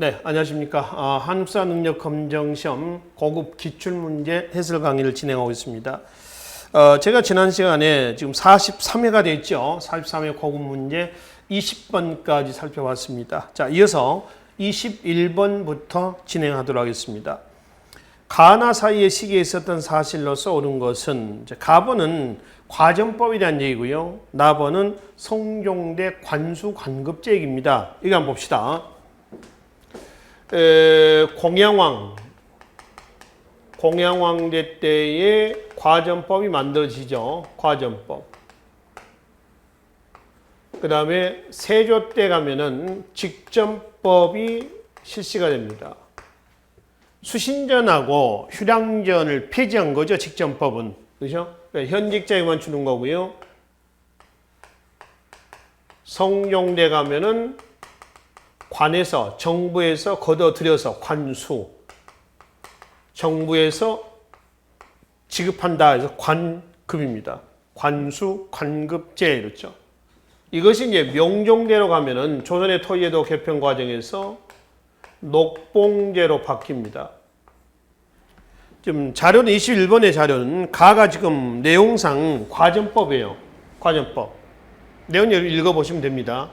네, 안녕하십니까. 한국사 능력 검정 시험 고급 기출문제 해설 강의를 진행하고 있습니다. 제가 지난 시간에 지금 43회가 됐죠. 43회 고급 문제 20번까지 살펴봤습니다. 자, 이어서 21번부터 진행하도록 하겠습니다. 가나 사이의 시기에 있었던 사실로서 옳은 것은, 가번은 과전법에 대한 얘기고요. 나번은 성종대 관수 관급제 얘기입니다. 이거 한번 봅시다. 공양왕대 때에 과전법이 만들어지죠. 과전법. 그 다음에 세조 때 가면은 직전법이 실시가 됩니다. 수신전하고 휴량전을 폐지한 거죠. 직전법은. 그렇죠? 그러니까 현직자에만 주는 거고요. 성종대 가면은 관에서, 정부에서 걷어들여서 관수, 정부에서 지급한다 해서 관급입니다. 관수, 관급제 이렇죠. 이것이 이제 명종대로 가면은 조선의 토지제도 개편 과정에서 녹봉제로 바뀝니다. 지금 자료는 21번의 자료는 가가 지금 내용상 과전법이에요. 과전법. 내용 읽어보시면 됩니다.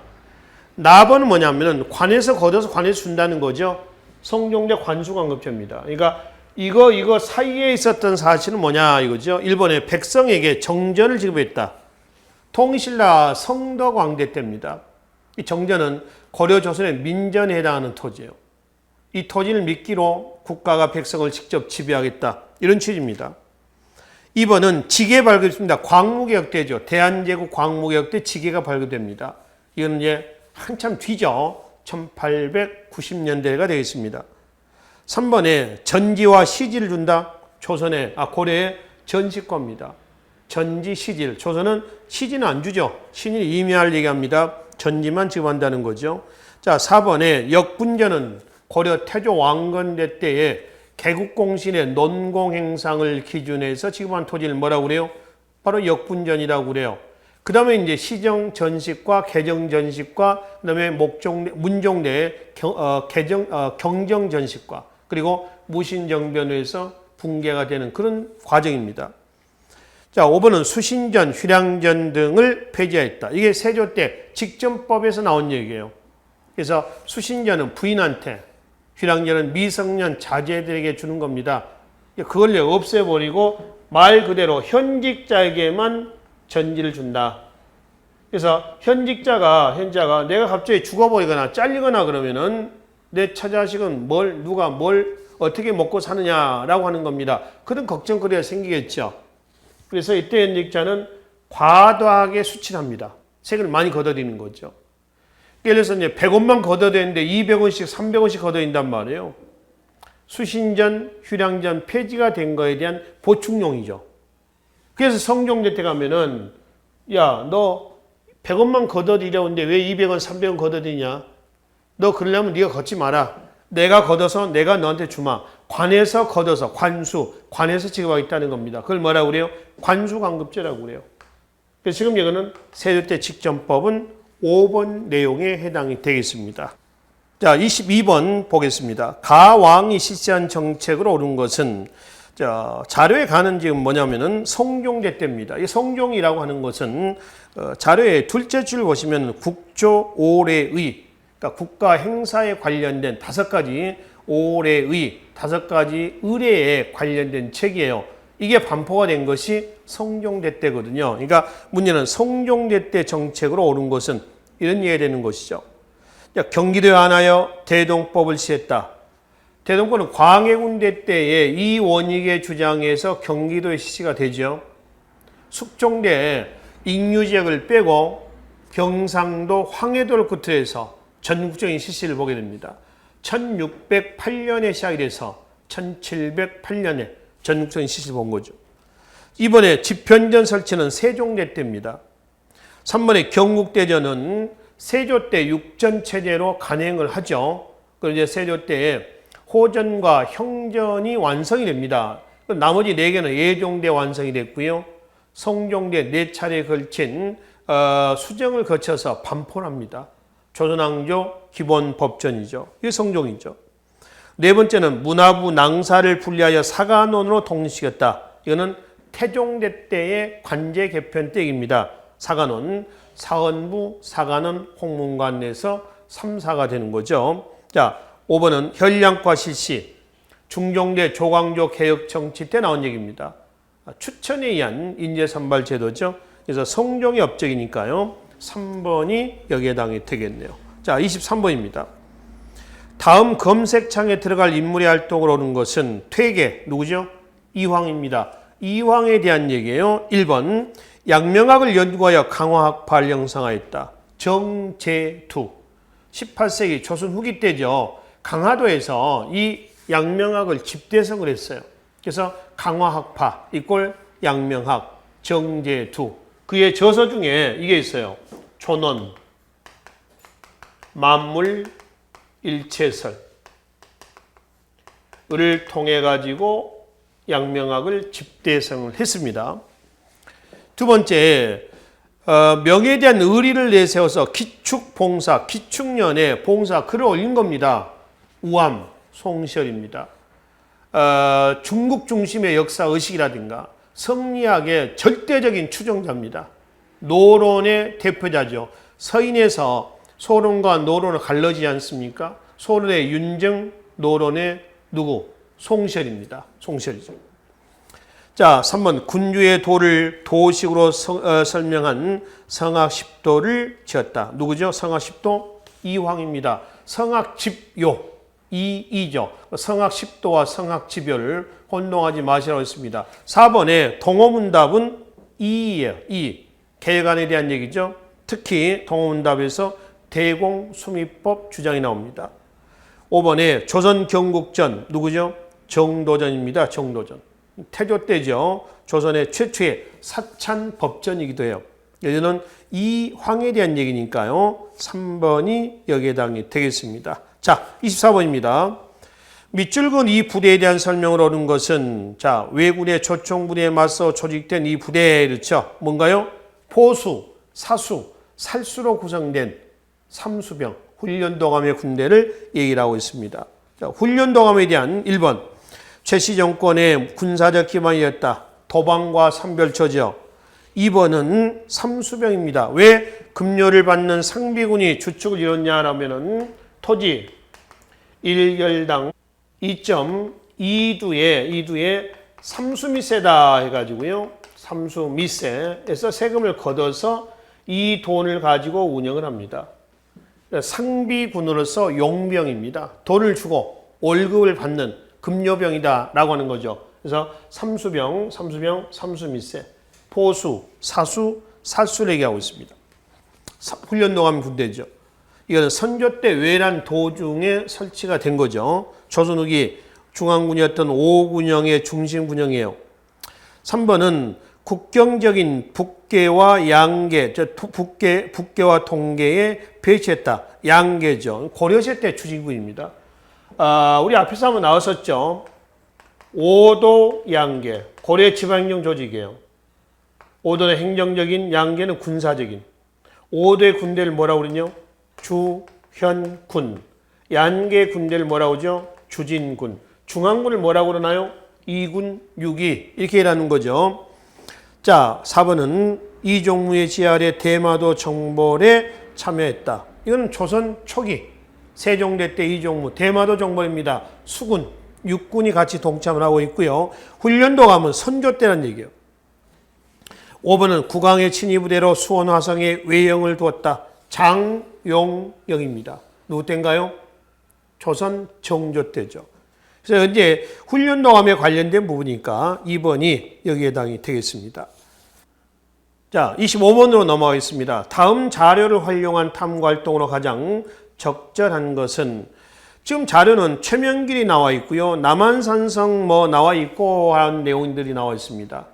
나번은 뭐냐면은 관에서 걷어서 관에서 준다는 거죠. 성종대 관수관급제입니다. 그러니까 이거 사이에 있었던 사실은 뭐냐 이거죠. 일본의 백성에게 정전을 지급했다. 통신라 성덕왕대 때입니다. 이 정전은 고려 조선의 민전에 해당하는 토지예요. 이 토지를 미끼로 국가가 백성을 직접 지배하겠다. 이런 취지입니다. 2번은 지계 발급입니다. 광무개혁 때죠. 대한제국 광무개혁 때 지계가 발급됩니다. 이거는 이제 한참 뒤죠. 1890년대가 되겠습니다. 3번에 전지와 시지를 준다. 고려의 전시과입니다. 전지, 시지를. 조선은 시지는 안 주죠. 신이 임야를 얘기합니다. 전지만 지급한다는 거죠. 자, 4번에 역분전은 고려 태조 왕건대 때에 개국공신의 논공행상을 기준해서 지급한 토지를 뭐라고 그래요? 바로 역분전이라고 그래요. 그 다음에 이제 시정전식과 개정전식과 그 다음에 문종대의 경정전식과 그리고 무신정변에서 붕괴가 되는 그런 과정입니다. 자, 5번은 수신전, 휴량전 등을 폐지하였다. 이게 세조 때 직전법에서 나온 얘기예요. 그래서 수신전은 부인한테, 휴량전은 미성년 자제들에게 주는 겁니다. 그걸 없애버리고 말 그대로 현직자에게만 전지를 준다. 그래서 현자가 내가 갑자기 죽어버리거나 잘리거나 그러면은 내 처자식은 누가 어떻게 먹고 사느냐라고 하는 겁니다. 그런 걱정거리가 생기겠죠. 그래서 이때 현직자는 과도하게 수치합니다. 세금을 많이 걷어들이는 거죠. 예를 들어서 이제 100원만 걷어대는데 200원씩, 300원씩 걷어들인단 말이에요. 수신전, 휴량전 폐지가 된 거에 대한 보충용이죠. 그래서 성종대 때 가면은 야, 너 100원만 걷어들이려는데 왜 200원, 300원 걷어들이냐? 너 그러려면 네가 걷지 마라. 내가 걷어서 내가 너한테 주마. 관에서 걷어서 관에서 지급하겠다는 겁니다. 그걸 뭐라고 그래요? 관수관급제라고 그래요. 그래서 지금 이거는 세조 때 직전법은 5번 내용에 해당이 되겠습니다. 자, 22번 보겠습니다. 가왕이 실시한 정책으로 옳은 것은 자료에 가는 지금 뭐냐면은 성종대 때입니다. 이 성종이라고 하는 것은 자료의 둘째 줄 보시면 국조 오례의, 그러니까 국가 행사에 관련된 5가지 오례의 5가지 의례에 관련된 책이에요. 이게 반포가 된 것이 성종대 때거든요. 그러니까 문제는 성종대 때 정책으로 옳은 것은 이런 얘기가 되는 것이죠. 경기도에 한하여 대동법을 시했다. 대동법은 광해군대 때에 이원익의 주장에서 경기도에 실시가 되죠. 숙종대에 익류지역을 빼고 경상도 황해도를 끝으로 해서 전국적인 실시를 보게 됩니다. 1608년에 시작이 돼서 1708년에 전국적인 실시를 본 거죠. 이번에 집현전 설치는 세종대 때입니다. 3번에 경국대전은 세조 때 육전체제로 간행을 하죠. 그리고 이제 세조 때에 호전과 형전이 완성이 됩니다. 나머지 4개는 예종대 완성이 됐고요. 성종대 4차례에 걸친 수정을 거쳐서 반포를 합니다. 조선왕조 기본법전이죠. 이게 성종이죠. 네 번째는 문화부 낭사를 분리하여 사관원으로 독립시켰다. 이거는 태종대 때의 관제 개편 때 얘기입니다. 사관원, 사헌부, 사관원, 홍문관에서 3사가 되는 거죠. 자, 5번은 현량과 실시, 중종대 조광조 개혁 정치 때 나온 얘기입니다. 추천에 의한 인재선발 제도죠. 그래서 성종의 업적이니까요. 3번이 여기에 해당이 되겠네요. 자, 23번입니다. 다음 검색창에 들어갈 인물의 활동을 오는 것은 퇴계, 누구죠? 이황입니다. 이황에 대한 얘기예요. 1번, 양명학을 연구하여 강화학파를 형성하였다. 정제두, 18세기 조선 후기 때죠. 강화도에서 이 양명학을 집대성을 했어요. 그래서 강화학파 이꼴 양명학, 정제두. 그의 저서 중에 이게 있어요. 촌원, 만물, 일체설 을 통해 가지고 양명학을 집대성을 했습니다. 두 번째, 명예에 대한 의리를 내세워서 기축봉사, 기축년에 봉사 글을 올린 겁니다. 우암, 송시열입니다. 중국 중심의 역사 의식이라든가 성리학의 절대적인 추종자입니다. 노론의 대표자죠. 서인에서 소론과 노론을 갈라지지 않습니까? 소론의 윤정, 노론의 누구? 송시열입니다. 송시열이죠. 자, 3번 군주의 도를 도식으로 설명한 성악십도를 지었다. 누구죠? 성악십도 이황입니다. 성악집요, 이죠. 성악십도와 성악집요를 혼동하지 마시라고 했습니다. 4번에 동어문답은 이예요. 이. 개혁안에 대한 얘기죠. 특히 동어문답에서 대공수미법 주장이 나옵니다. 5번에 조선경국전 누구죠? 정도전입니다. 정도전. 태조 때죠. 조선의 최초의 사찬법전이기도 해요. 여기는 이황에 대한 얘기니까요. 3번이 여기에 해당이 되겠습니다. 자, 24번입니다. 밑줄 그은 이 부대에 대한 설명을 얻은 것은 자, 왜군의 조총부대에 맞서 조직된 이 부대 그렇죠. 뭔가요? 포수, 사수, 살수로 구성된 삼수병, 훈련도감의 군대를 얘기를 하고 있습니다. 자, 훈련도감에 대한 1번, 최씨 정권의 군사적 기반이었다. 도방과 삼별초죠. 2번은 삼수병입니다. 왜 급료를 받는 상비군이 주축을 이뤘냐라면은 토지 1결당 2.2두에 삼수미세다 해가지고요. 삼수미세에서 세금을 걷어서 이 돈을 가지고 운영을 합니다. 상비군으로서 용병입니다. 돈을 주고 월급을 받는 급료병이다 라고 하는 거죠. 그래서 삼수병, 삼수미세, 포수, 사수, 살수를 얘기하고 있습니다. 훈련도감 군대죠. 이거는 선조 때 외란 도중에 설치가 된 거죠. 조선 후기 중앙군이었던 5군영의 중심 군영이에요. 3번은 국경적인 북계와 양계, 북계와 동계에 배치했다. 양계죠. 고려시대 때 추진군입니다. 우리 앞에서 한번 나왔었죠. 5도 양계, 고려 지방령 조직이에요. 5도는 행정적인, 양계는 군사적인. 5도의 군대를 뭐라고 그러냐? 주현군. 양계 군대를 뭐라고 하죠? 주진군. 중앙군을 뭐라고 그러나요? 2군, 6위. 이렇게 일하는 거죠. 자, 4번은 이종무의 지하래 대마도 정벌에 참여했다. 이건 조선 초기 세종대 때 이종무 대마도 정벌입니다. 수군, 육군이 같이 동참을 하고 있고요. 훈련도 가면 선조 때란 얘기예요. 5번은 국왕의 친위부대로 수원 화성에 외영을 두었다. 장용영입니다. 누구 때인가요? 조선 정조 때죠. 그래서 이제 훈련도감에 관련된 부분이니까 2번이 여기에 해당이 되겠습니다. 자, 25번으로 넘어가겠습니다. 다음 자료를 활용한 탐구활동으로 가장 적절한 것은 지금 자료는 최명길이 나와 있고요. 남한산성 나와 있고 하는 내용들이 나와 있습니다.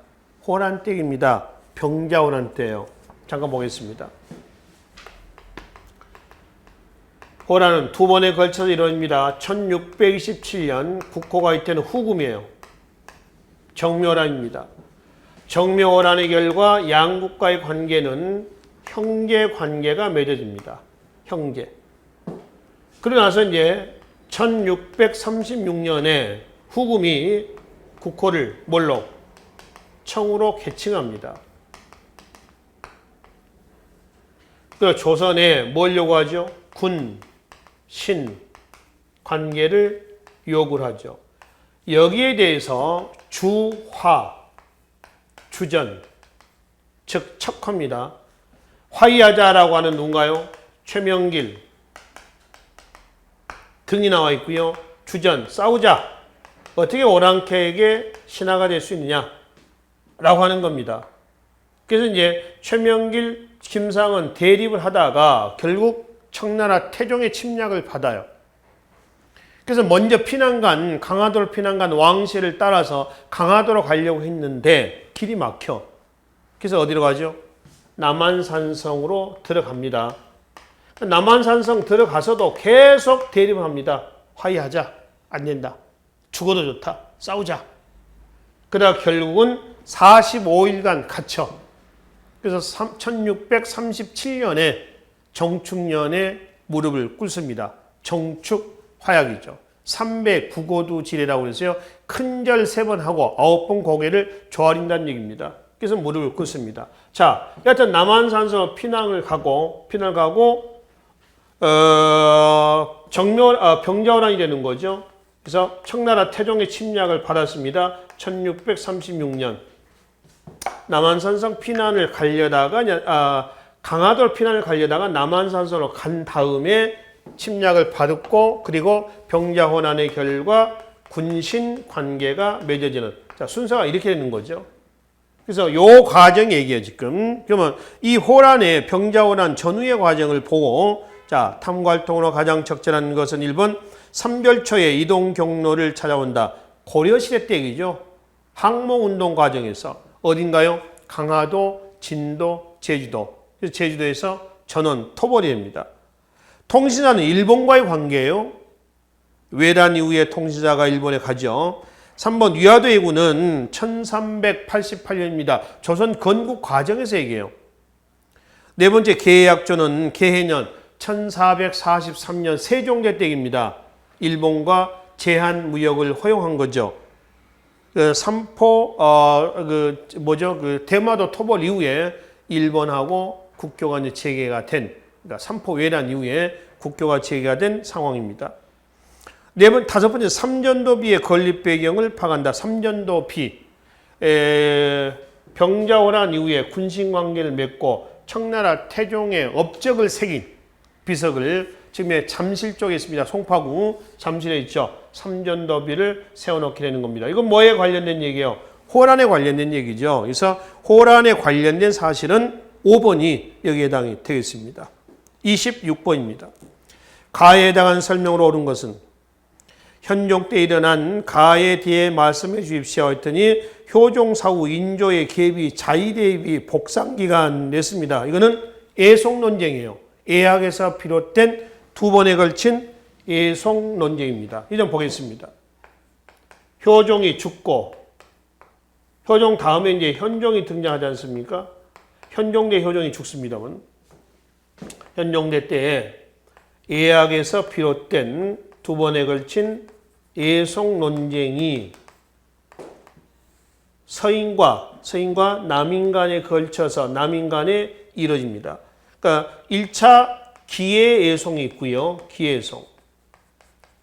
호란때입니다. 병자호란때예요. 잠깐 보겠습니다. 호란은 두 번에 걸쳐서 이루어집니다. 1627년 국호가 있던 후금이에요. 정묘호란입니다. 정묘호란의 결과 양국과의 관계는 형제 관계가 맺어집니다. 형제. 그러고 나서 이제 1636년에 후금이 국호를 뭘로? 청으로 개칭합니다. 그 조선에 뭘 요구하죠? 군, 신 관계를 요구를 하죠. 여기에 대해서 주화, 주전, 즉 척화입니다. 화의하자라고 하는 누군가요? 최명길 등이 나와 있고요. 주전, 싸우자. 어떻게 오랑캐에게 신하가 될 수 있느냐? 라고 하는 겁니다. 그래서 이제 최명길, 김상은 대립을 하다가 결국 청나라 태종의 침략을 받아요. 그래서 먼저 피난간, 강화도로 피난간 왕실을 따라서 강화도로 가려고 했는데 길이 막혀. 그래서 어디로 가죠? 남한산성으로 들어갑니다. 남한산성 들어가서도 계속 대립을 합니다. 화해하자. 안 된다. 죽어도 좋다. 싸우자. 그러다 결국은 45일간 갇혀. 그래서 1637년에 정축년에 무릎을 꿇습니다. 정축화약이죠. 300구고두 지례라고 해서요. 큰절 3번 하고 9번 고개를 조아린다는 얘기입니다. 그래서 무릎을 꿇습니다. 자, 여하튼 남한산성 피난을 가고 병자호란이 되는 거죠. 그래서 청나라 태종의 침략을 받았습니다. 1636년. 남한산성 피난을 가려다가, 강화도 피난을 가려다가 남한산성으로 간 다음에 침략을 받았고, 그리고 병자호란의 결과 군신 관계가 맺어지는. 자, 순서가 이렇게 되는 거죠. 그래서 요 과정 얘기예요, 지금. 그러면 이 호란의 병자호란 전후의 과정을 보고, 자, 탐구활동으로 가장 적절한 것은 1번 삼별초의 이동 경로를 찾아온다. 고려시대 때 얘기죠. 항목운동 과정에서 어딘가요? 강화도, 진도, 제주도. 그래서 제주도에서 전원 토벌이 됩니다. 통신사는 일본과의 관계예요. 외란 이후에 통신사가 일본에 가죠. 3번 위화도해군은 1388년입니다. 조선 건국 과정에서 얘기해요. 네 번째 계약조는 계해년 1443년 세종대 때입니다. 일본과 제한 무역을 허용한 거죠. 삼포 대마도 토벌 이후에 일본하고 국교가 이제 재개가 된, 그러니까 삼포 외란 이후에 국교가 재개가 된 상황입니다. 다섯 번째 삼전도비의 건립 배경을 파악한다. 삼전도비 병자호란 이후에 군신관계를 맺고 청나라 태종의 업적을 새긴 비석을 지금 잠실 쪽에 있습니다. 송파구 잠실에 있죠. 삼전도비를 세워놓게 되는 겁니다. 이건 뭐에 관련된 얘기예요? 호란에 관련된 얘기죠. 그래서 호란에 관련된 사실은 5번이 여기에 해당이 되겠습니다. 26번입니다. 가에 해당한 설명으로 옳은 것은 현종 때 일어난 가에 대해 말씀해 주십시오 했더니 효종사후 인조의 계비 자의대비 복상기간 냈습니다. 이거는 애송 논쟁이에요. 애학에서 비롯된 2번에 걸친 애송 논쟁입니다. 이 점 보겠습니다. 효종이 죽고 효종 다음에 이제 현종이 등장하지 않습니까? 현종대 효종이 죽습니다만 현종대 때에 애학에서 비롯된 2번에 걸친 애송 논쟁이 서인과 남인 간에 걸쳐서 남인 간에 이루어집니다. 그러니까 1차 기해애송이 있고요. 기해애송.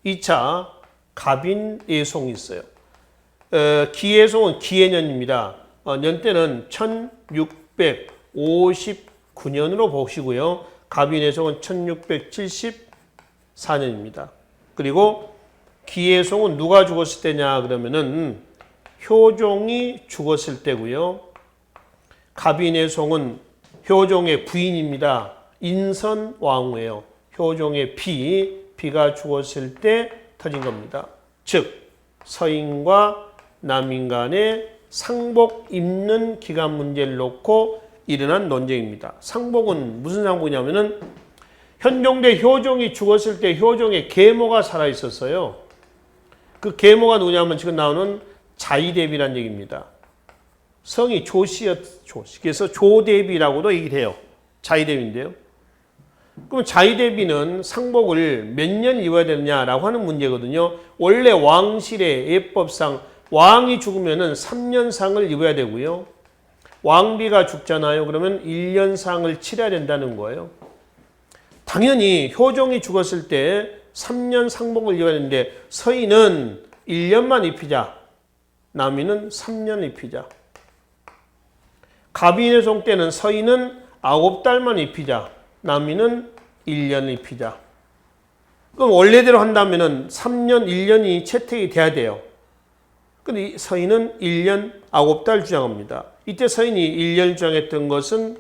2차 갑인애송이 있어요. 기해애송은 기해년입니다. 년대는 1659년으로 보시고요. 갑인애송은 1674년입니다. 그리고 기해송은 누가 죽었을 때냐 그러면은 효종이 죽었을 때고요. 갑인애송은 효종의 부인입니다. 인선왕후예요. 효종의 비가 죽었을 때 터진 겁니다. 즉 서인과 남인 간의 상복 입는 기간 문제를 놓고 일어난 논쟁입니다. 상복은 무슨 상복이냐면은 현종대 효종이 죽었을 때 효종의 계모가 살아 있었어요. 그 계모가 누구냐면 지금 나오는 자의대비란 얘기입니다. 성이 조씨였, 조씨. 그래서 조대비라고도 얘기를 해요. 자의대비인데요. 그럼 자의대비는 상복을 몇 년 입어야 되느냐라고 하는 문제거든요. 원래 왕실의 예법상 왕이 죽으면은 3년상을 입어야 되고요. 왕비가 죽잖아요. 그러면 1년상을 치러야 된다는 거예요. 당연히 효종이 죽었을 때 3년 상복을 입어야 되는데 서인은 1년만 입히자. 남인은 3년 입히자. 가비인의종 때는 서인은 9달만 입히자. 남인은 1년 입히자. 그럼 원래대로 한다면 3년, 1년이 채택이 돼야 돼요. 근데 서인은 1년 9달 주장합니다. 이때 서인이 1년 주장했던 것은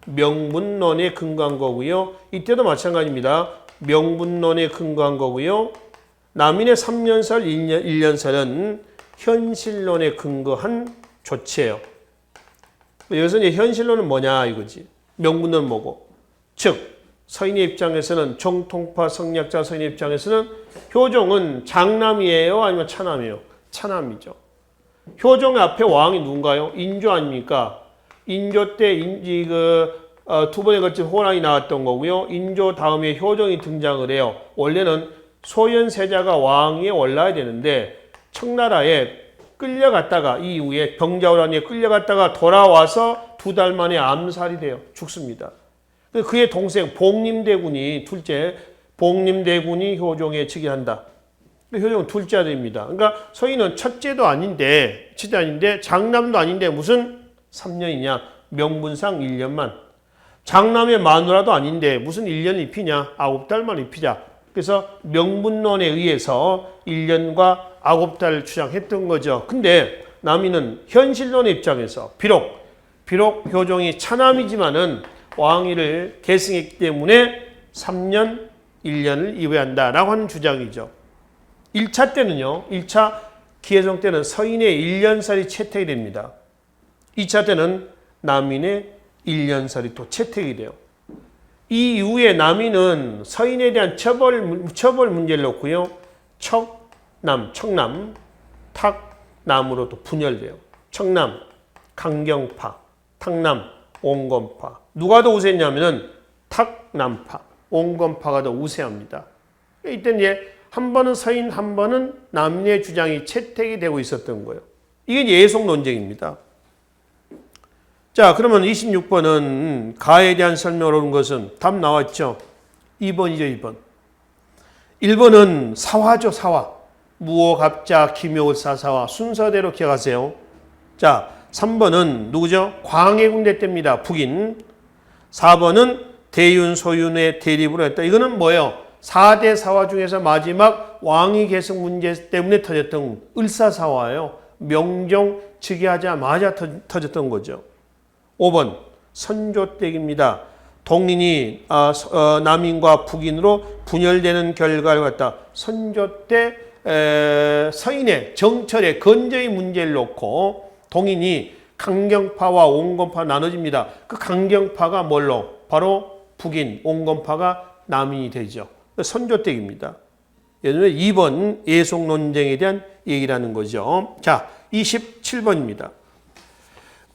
명분론에 근거한 거고요. 이때도 마찬가지입니다. 명분론에 근거한 거고요. 남인의 3년살, 1년살은 현실론에 근거한 조치예요. 여기서 이제 현실론은 뭐냐 이거지. 명분론은 뭐고. 즉 서인의 입장에서는 정통파 성리학자 서인의 입장에서는 효종은 장남이에요? 아니면 차남이에요? 차남이죠. 효종 앞에 왕이 누군가요? 인조 아닙니까? 인조 때 두 번에 걸친 호랑이 나왔던 거고요. 인조 다음에 효종이 등장을 해요. 원래는 소현세자가 왕위에 올라야 되는데 청나라에 끌려갔다가 이후에 병자호란에 끌려갔다가 돌아와서 2달 만에 암살이 돼요. 죽습니다. 그의 동생 복림대군이 둘째 복림대군이 효종에 즉위한다. 효종은 둘째 아들입니다. 그러니까 서인은 첫째도 아닌데 장남도 아닌데 무슨 3년이냐? 명분상 1년만. 장남의 마누라도 아닌데 무슨 1년 입히냐? 9달만 입히자. 그래서 명분론에 의해서 1년과 9달 주장했던 거죠. 근데 남인은 현실론의 입장에서 비록 효종이 차남이지만은 왕위를 계승했기 때문에 3년, 1년을 입어야 한다라고 하는 주장이죠. 1차 때는요. 1차 기해종 때는 서인의 1년살이 채택이 됩니다. 2차 때는 남인의 1년살이 또 채택이 돼요. 이 이후에 남인은 서인에 대한 처벌 문제를 놓고요. 청남, 탁남으로 또 분열돼요. 청남, 강경파, 탁남, 온건파. 누가 더 우세했냐면은 탁남파, 온건파가 더 우세합니다. 이때는 이제 한 번은 서인, 한 번은 남인의 주장이 채택이 되고 있었던 거예요. 이게 예속 논쟁입니다. 자, 그러면 26번은 가에 대한 설명을 온 것은 답 나왔죠? 2번이죠, 2번. 1번은 사화죠, 사화. 무호, 갑자, 기묘을사, 사화. 순서대로 기억하세요. 자, 3번은 누구죠? 광해군대 때입니다. 북인. 4번은 대윤, 소윤의 대립으로 했다. 이거는 뭐예요? 4대 사화 중에서 마지막 왕위 계승 문제 때문에 터졌던 을사사화예요. 명종 즉위하자마자 터졌던 거죠. 5번 선조댁입니다. 동인이 남인과 북인으로 분열되는 결과를 갖다 선조 때 서인의 정철의 건조의 문제를 놓고 동인이 강경파와 온건파 나눠집니다. 그 강경파가 뭘로? 바로 북인, 온건파가 남인이 되죠. 선조댁입니다. 예전에 2번 예속 논쟁에 대한 얘기라는 거죠. 자, 27번입니다.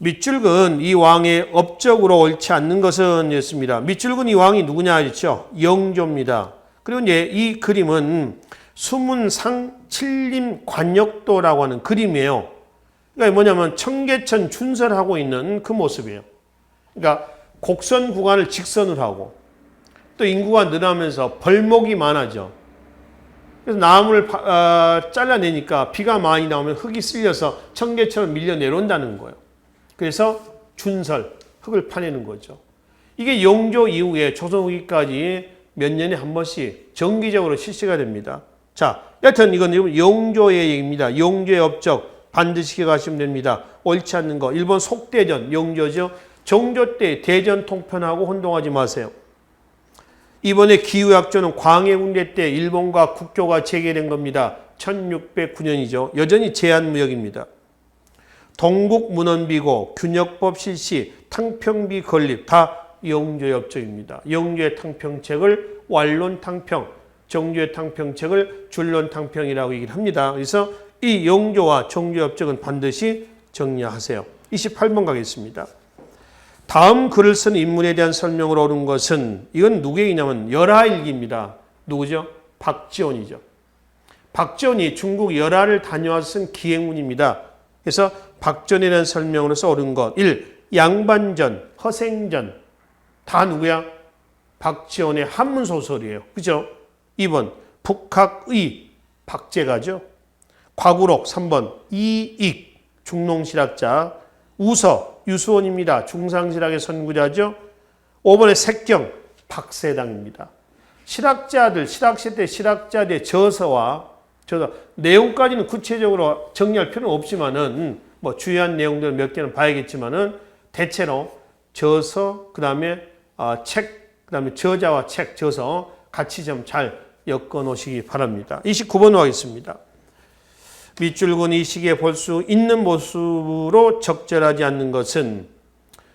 밑줄근 이 왕의 업적으로 옳지 않는 것은 였습니다. 밑줄근 이 왕이 누구냐 했죠? 영조입니다. 그리고 이제 이 그림은 수문상 칠림 관역도라고 하는 그림이에요. 그러니까 뭐냐면 청계천 준설하고 있는 그 모습이에요. 그러니까 곡선 구간을 직선으로 하고 또 인구가 늘어나면서 벌목이 많아져. 그래서 나무를 잘라내니까 비가 많이 나오면 흙이 쓸려서 청계천을 밀려 내려온다는 거예요. 그래서 준설, 흙을 파내는 거죠. 이게 영조 이후에 조선 후기까지 몇 년에 한 번씩 정기적으로 실시가 됩니다. 자, 여튼 이건 영조의 얘기입니다. 영조의 업적 반드시 기억하시면 됩니다. 옳지 않는 거. 일본 속대전, 영조죠. 정조 때 대전 통편하고 혼동하지 마세요. 이번에 기후약조는 광해군대 때 일본과 국교가 재개된 겁니다. 1609년이죠. 여전히 제한무역입니다. 동국문헌비고 균역법 실시, 탕평비 건립 다 영조의 업적입니다. 영조의 탕평책을 완론탕평, 정조의 탕평책을 줄론탕평이라고 얘기를 합니다. 그래서 이 영조와 정조의 업적은 반드시 정리하세요. 28번 가겠습니다. 다음 글을 쓴 인물에 대한 설명을 옳은 것은 이건 누구에게냐면 열하일기입니다. 누구죠? 박지원이죠. 박지원이 중국 열하를 다녀와서 쓴 기행문입니다. 그래서 박지원에 대한 설명으로서 옳은 것 1. 양반전, 허생전 다 누구야? 박지원의 한문소설이에요. 그죠? 2번 북학의 박제가죠. 과구록 3번 이익 중농실학자 우서 유수원입니다. 중상실학의 선구자죠. 5번의 색경 박세당입니다. 실학자들 실학시 때 실학자들의 저서 내용까지는 구체적으로 정리할 필요는 없지만은 뭐 주요한 내용들 몇 개는 봐야겠지만은 대체로 저서 그다음에 책 그다음에 저자와 책 저서 같이 좀 잘 엮어 놓으시기 바랍니다. 29번으로 하겠습니다. 밑줄근 이 시기에 볼 수 있는 모습으로 적절하지 않는 것은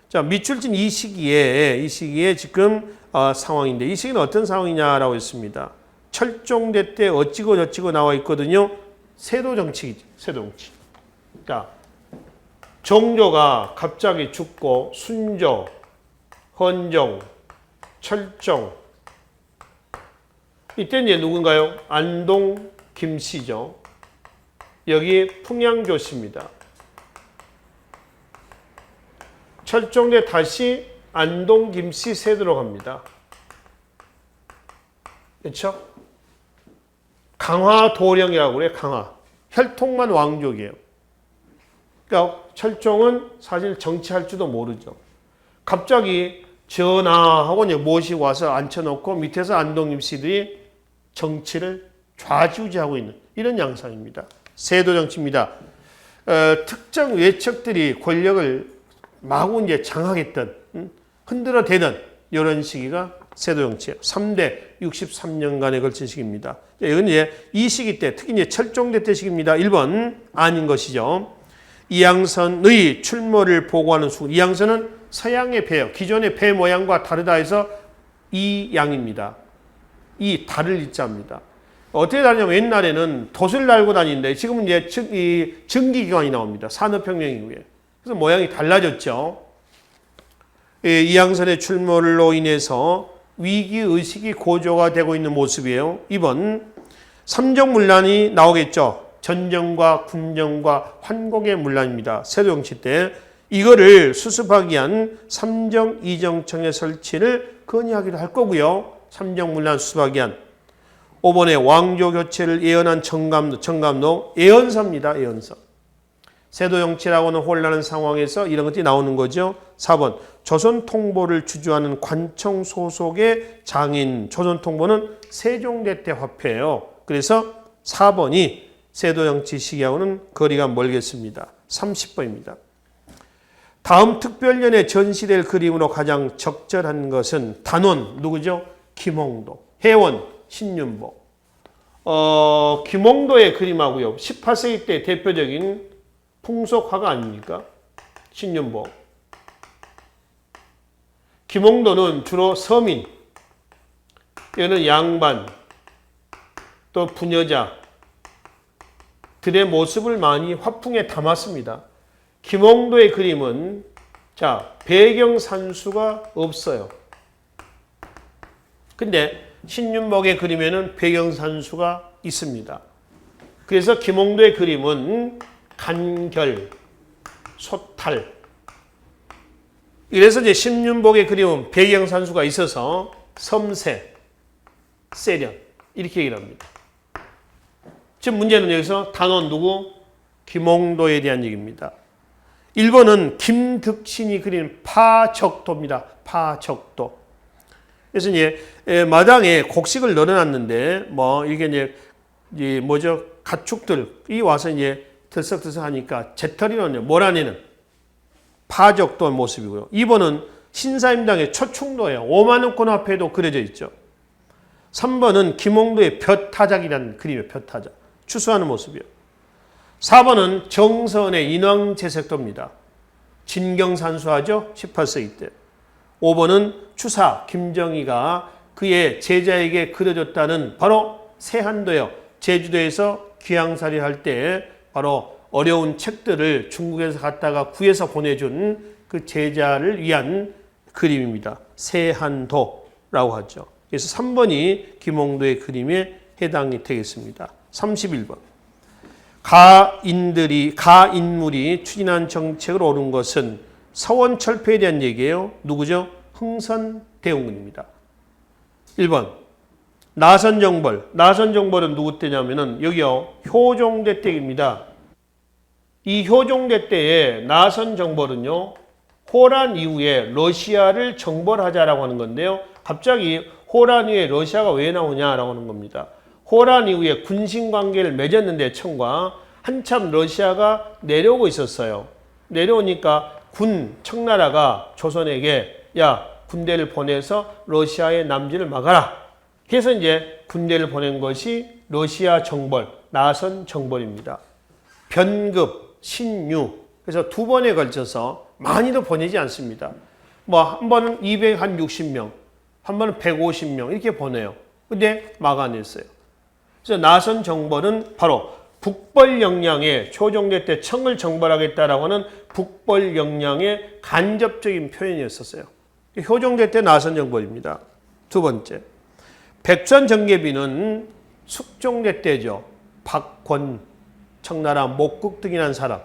자 밑줄진 이 시기에 지금 상황인데 이 시기는 어떤 상황이냐라고 했습니다. 철종대 때 어찌고 저찌고 나와 있거든요. 세도정치이죠. 세도정치. 자 정조가 갑자기 죽고 순조, 헌종, 철종 이때 이제 누군가요? 안동, 김씨죠. 여기 풍양조씨입니다. 철종대 다시 안동, 김씨 세도로 갑니다. 그렇죠? 강화도령이라고 그래요. 강화. 혈통만 왕족이에요. 그러니까 철종은 사실 정치할 줄도 모르죠. 갑자기 전하하고 모시고 와서 앉혀놓고 밑에서 안동, 김씨들이 정치를 좌지우지하고 있는 이런 양상입니다. 세도정치입니다. 특정 외척들이 권력을 마구 이제 장악했던, 흔들어대던 이런 시기가 세도정치예요. 3대 63년간에 걸친 시기입니다. 이건 이제 이 시기 때, 특히 이제 철종대 때 시기입니다. 1번 아닌 것이죠. 이양선의 출몰을 보고하는 수. 이양선은 서양의 배요. 기존의 배 모양과 다르다 해서 이양입니다. 이 달을 이자입니다. 어떻게 다르냐면 옛날에는 돛을 달고 다니는데 지금은 이제 이 전기기관이 나옵니다. 산업혁명 이후에. 그래서 모양이 달라졌죠. 이양선의 출몰로 인해서 위기의식이 고조가 되고 있는 모습이에요. 2번 삼정문란이 나오겠죠. 전정과 군정과 환곡의 문란입니다. 세도정치 때 이거를 수습하기 위한 삼정이정청의 설치를 건의하기로 할 거고요. 삼정문란 수습하기 위한 5번에 왕조 교체를 예언한 청감록 예언서입니다. 예언서. 세도정치라고는 혼란한 상황에서 이런 것들이 나오는 거죠. 4번 조선 통보를 주주하는 관청 소속의 장인 조선 통보는 세종대 때 화폐예요. 그래서 4번이 세도정치 시기하고는 거리가 멀겠습니다. 30번입니다. 다음 특별년에 전시될 그림으로 가장 적절한 것은 단원 누구죠? 김홍도, 해원 신윤복. 김홍도의 그림하고요. 18세기 때 대표적인 풍속화가 아닙니까? 신윤복. 김홍도는 주로 서민, 여기는 양반, 또 부녀자 들의 모습을 많이 화풍에 담았습니다. 김홍도의 그림은 자 배경 산수가 없어요. 근데 신윤복의 그림에는 배경 산수가 있습니다. 그래서 김홍도의 그림은 간결, 소탈. 이래서 이제 신윤복의 그림은 배경 산수가 있어서 섬세, 세련 이렇게 얘기를 합니다. 지금 문제는 여기서 단원 누구? 김홍도에 대한 얘기입니다. 1번은 김득신이 그린 파적도입니다. 파적도. 그래서 이제 마당에 곡식을 널어놨는데 뭐 이게 이제 뭐죠? 가축들이 와서 이제 들썩들썩 하니까 재떨이로 몰아내는 파적도 모습이고요. 2번은 신사임당의 초충도예요. 5만 원권 화폐도 그려져 있죠. 3번은 김홍도의 벼타작이라는 그림이에요. 벼타작. 추수하는 모습이에요. 4번은 정선의 인왕제색도입니다. 진경산수하죠. 18세기 때. 5번은 추사 김정희가 그의 제자에게 그려줬다는 바로 세한도요. 제주도에서 귀향살이 할 때 바로 어려운 책들을 중국에서 갖다가 구해서 보내준 그 제자를 위한 그림입니다. 세한도라고 하죠. 그래서 3번이 김홍도의 그림에 해당이 되겠습니다. 31번. 가인물이 추진한 정책을 옳은 것은 서원철폐에 대한 얘기예요. 누구죠? 흥선대원군입니다. 1번. 나선정벌. 나선정벌은 누구 때냐면은 여기요. 효종대 때입니다. 이 효종대 때에 나선정벌은요. 호란 이후에 러시아를 정벌하자라고 하는 건데요. 갑자기 호란 이후에 러시아가 왜 나오냐라고 하는 겁니다. 호란 이후에 군신관계를 맺었는데 청과 한참 러시아가 내려오고 있었어요. 내려오니까 청나라가 조선에게 야 군대를 보내서 러시아의 남진을 막아라. 그래서 이제 군대를 보낸 것이 러시아 정벌, 나선 정벌입니다. 변급, 신유. 그래서 두 번에 걸쳐서 많이도 보내지 않습니다. 뭐 한 번은 260명, 한 번은 150명 이렇게 보내요. 근데 막아냈어요. 그래서 나선 정벌은 바로 북벌 영향에 초종대 때 청을 정벌하겠다라고 하는 북벌 영향의 간접적인 표현이었었어요. 효종대 때 나선 정벌입니다. 두 번째. 백선정계비는 숙종대 때죠. 박권, 청나라 목국 등이라는 사람.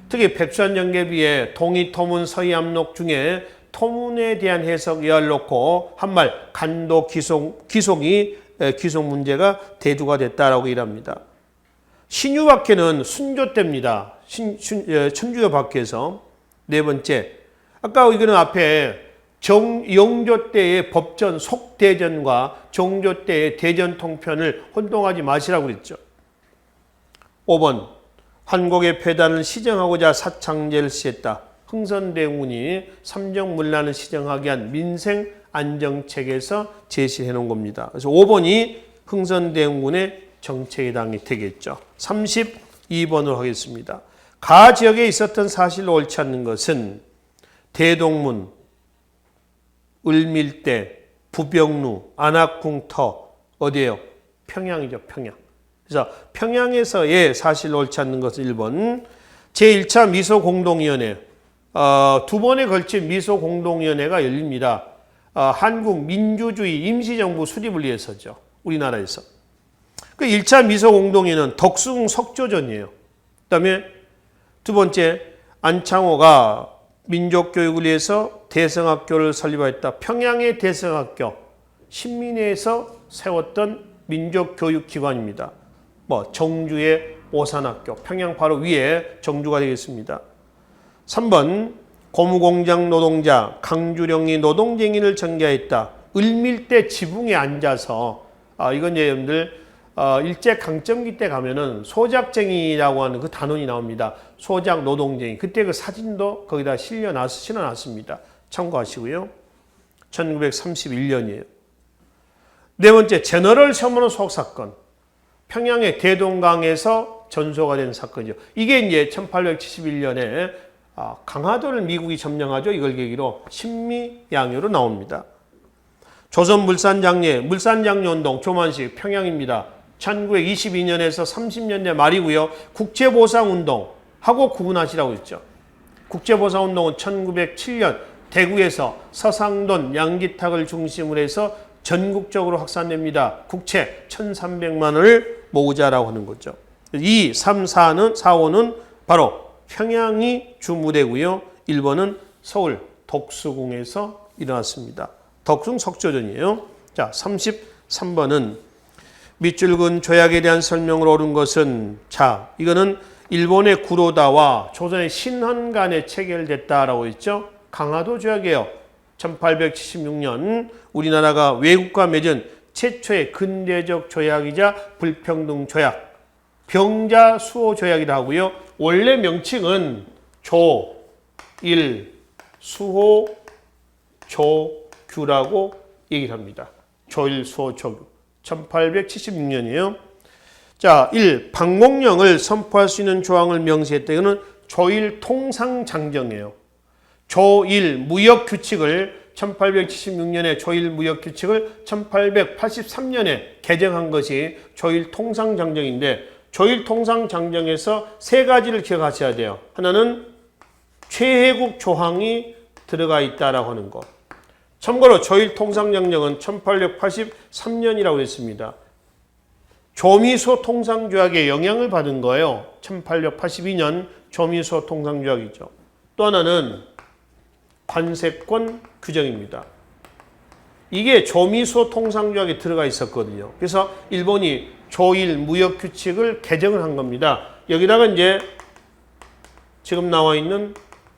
특히 백선정계비의 동의토문 서희암록 중에 토문에 대한 해석 예화를 놓고 한 말 간도 기속 문제가 대두가 됐다라고 일합니다. 신유박해는 순조 때입니다. 천주교 박해에서. 네 번째. 아까 이거는 앞에 영조 때의 법전 속대전과 정조 때의 대전 통편을 혼동하지 마시라고 그랬죠. 5번. 한국의 폐단을 시정하고자 사창제를 시했다. 흥선대원군이 삼정문란을 시정하게 한 민생 안정책에서 제시해 놓은 겁니다. 그래서 5번이 흥선대원군의 정책에 해당이 되겠죠. 32번으로 하겠습니다. 가 지역에 있었던 사실로 옳지 않는 것은 대동문, 을밀대, 부병루, 안악궁터 어디예요? 평양이죠. 평양. 그래서 평양에서의 사실로 옳지 않는 것은 1번 제1차 미소공동위원회 두 번에 걸친 미소공동위원회가 열립니다. 한국 민주주의 임시정부 수립을 위해서죠. 우리나라에서. 그 1차 미소공동위원회는 덕숭 석조전이에요. 그 다음에 두 번째 안창호가 민족교육을 위해서 대성학교를 설립하였다. 평양의 대성학교, 신민회에서 세웠던 민족교육기관입니다. 정주의 오산학교, 평양 바로 위에 정주가 되겠습니다. 3번 고무공장 노동자 강주령이 노동쟁이를 전개했다. 을밀대 지붕에 앉아서 이건 여러분들 일제강점기 때 가면은 소작쟁이라고 하는 그 단원이 나옵니다. 소작 노동쟁이. 그때 그 사진도 거기다 실어놨습니다. 참고하시고요. 1931년이에요. 네 번째, 제너럴 셔먼 소속 사건. 평양의 대동강에서 전소가 된 사건이죠. 이게 이제 1871년에 강화도를 미국이 점령하죠. 이걸 계기로 신미양요로 나옵니다. 조선물산장려, 물산장려 운동, 조만식, 평양입니다. 1922년에서 30년대 말이고요. 국제보상운동 하고 구분하시라고 했죠. 국제보상운동은 1907년 대구에서 서상돈, 양기탁을 중심으로 해서 전국적으로 확산됩니다. 국채 1,300만 원을 모으자라고 하는 거죠. 2, 3, 4는 4, 5는 바로 평양이 주무대고요. 1번은 서울 덕수궁에서 일어났습니다. 덕숭 석조전이에요. 자, 33번은 밑줄근 조약에 대한 설명을 옳은 것은 이거는 일본의 구로다와 조선의 신헌간에 체결됐다라고 했죠. 강화도 조약이에요. 1876년 우리나라가 외국과 맺은 최초의 근대적 조약이자 불평등 조약, 병자 수호 조약이라 하고요. 원래 명칭은 조일 수호 조규라고 얘기를 합니다. 조일 수호 조규. 1876년이에요. 자, 1. 방공령을 선포할 수 있는 조항을 명시했다. 이거는 조일 통상장정이에요. 조일 무역규칙을 1876년에 조일 무역규칙을 1883년에 개정한 것이 조일 통상장정인데 조일 통상장정에서 세 가지를 기억하셔야 돼요. 하나는 최혜국 조항이 들어가 있다라고 하는 것. 참고로 조일통상명령은 1883년이라고 했습니다. 조미소 통상조약의 영향을 받은 거예요. 1882년 조미소 통상조약이죠. 또 하나는 관세권 규정입니다. 이게 조미소 통상조약에 들어가 있었거든요. 그래서 일본이 조일 무역규칙을 개정을 한 겁니다. 여기다가 이제 지금 나와 있는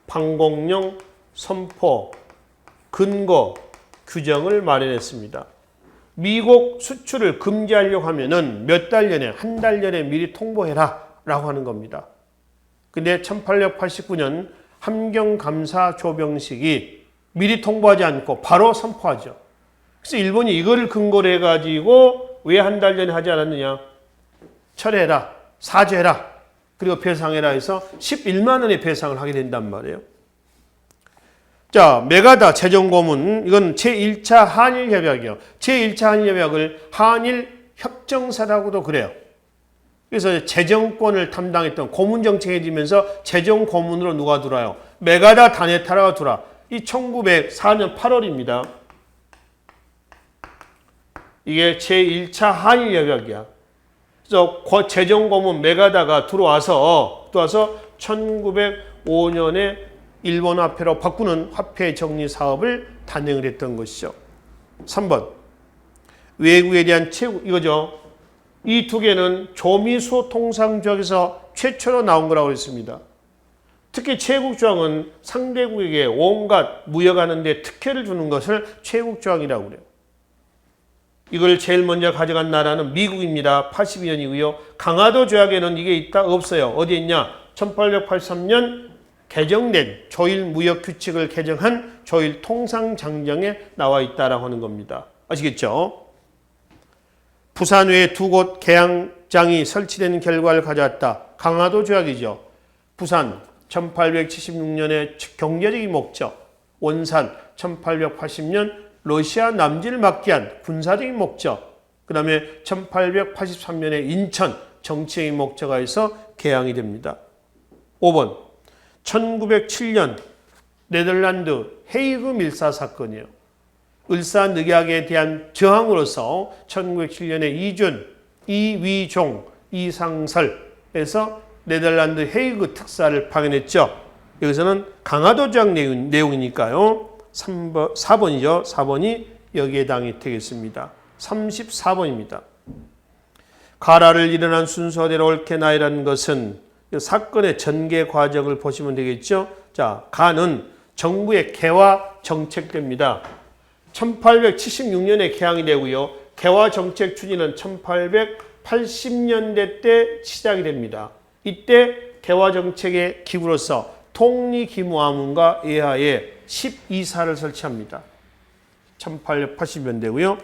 방공령, 선포, 근거, 규정을 마련했습니다. 미국 수출을 금지하려고 하면은 몇 달 전에, 한 달 전에 미리 통보해라 라고 하는 겁니다. 근데 1889년 함경감사 조병식이 미리 통보하지 않고 바로 선포하죠. 그래서 일본이 이거를 근거로 해가지고 왜 한 달 전에 하지 않았느냐? 철회해라, 사죄해라, 그리고 배상해라 해서 11만 원의 배상을 하게 된단 말이에요. 자, 메가다 재정고문, 이건 제1차 한일협약이요. 제1차 한일협약을 한일협정사라고도 그래요. 그래서 재정권을 담당했던 고문정책이 되면서 재정고문으로 누가 들어와요? 메가다 다네타라가 들어와. 이 1904년 8월입니다. 이게 제1차 한일협약이야. 그래서 재정고문 메가다가 들어와서 1905년에 일본 화폐로 바꾸는 화폐 정리 사업을 단행을 했던 것이죠. 3번. 외국에 대한 채무, 이거죠. 이 두 개는 조미소 통상조약에서 최초로 나온 거라고 했습니다. 특히 채국조항은 상대국에게 온갖 무역하는 데 특혜를 주는 것을 채국조항이라고 그래요. 이걸 제일 먼저 가져간 나라는 미국입니다. 82년이고요. 강화도 조약에는 이게 있다? 없어요. 어디에 있냐? 1883년 개정된 조일 무역 규칙을 개정한 조일 통상장정에 나와 있다라고 하는 겁니다. 아시겠죠? 부산 외에 두 곳 개항장이 설치되는 결과를 가져왔다. 강화도 조약이죠. 부산 1876년에 경제적인 목적, 원산 1880년 러시아 남진을 막기 위한 군사적인 목적, 그 다음에 1883년에 인천 정치적인 목적에서 개항이 됩니다. 5번. 1907년 네덜란드 헤이그 밀사 사건이에요. 을사늑약에 대한 저항으로서 1907년에 이준, 이위종, 이상설에서 네덜란드 헤이그 특사를 파견했죠. 여기서는 강화도 조약 내용이니까요. 4번이죠. 4번이 여기에 해당이 되겠습니다. 34번입니다. 가라를 일어난 순서대로 옳게 나이라는 것은 사건의 전개 과정을 보시면 되겠죠. 자, 가는 정부의 개화 정책입니다. 1876년에 개항이 되고요. 개화 정책 추진은 1880년대 때 시작이 됩니다. 이때 개화 정책의 기구로서 통리기무화문과 예하에 12사를 설치합니다. 1880년대고요.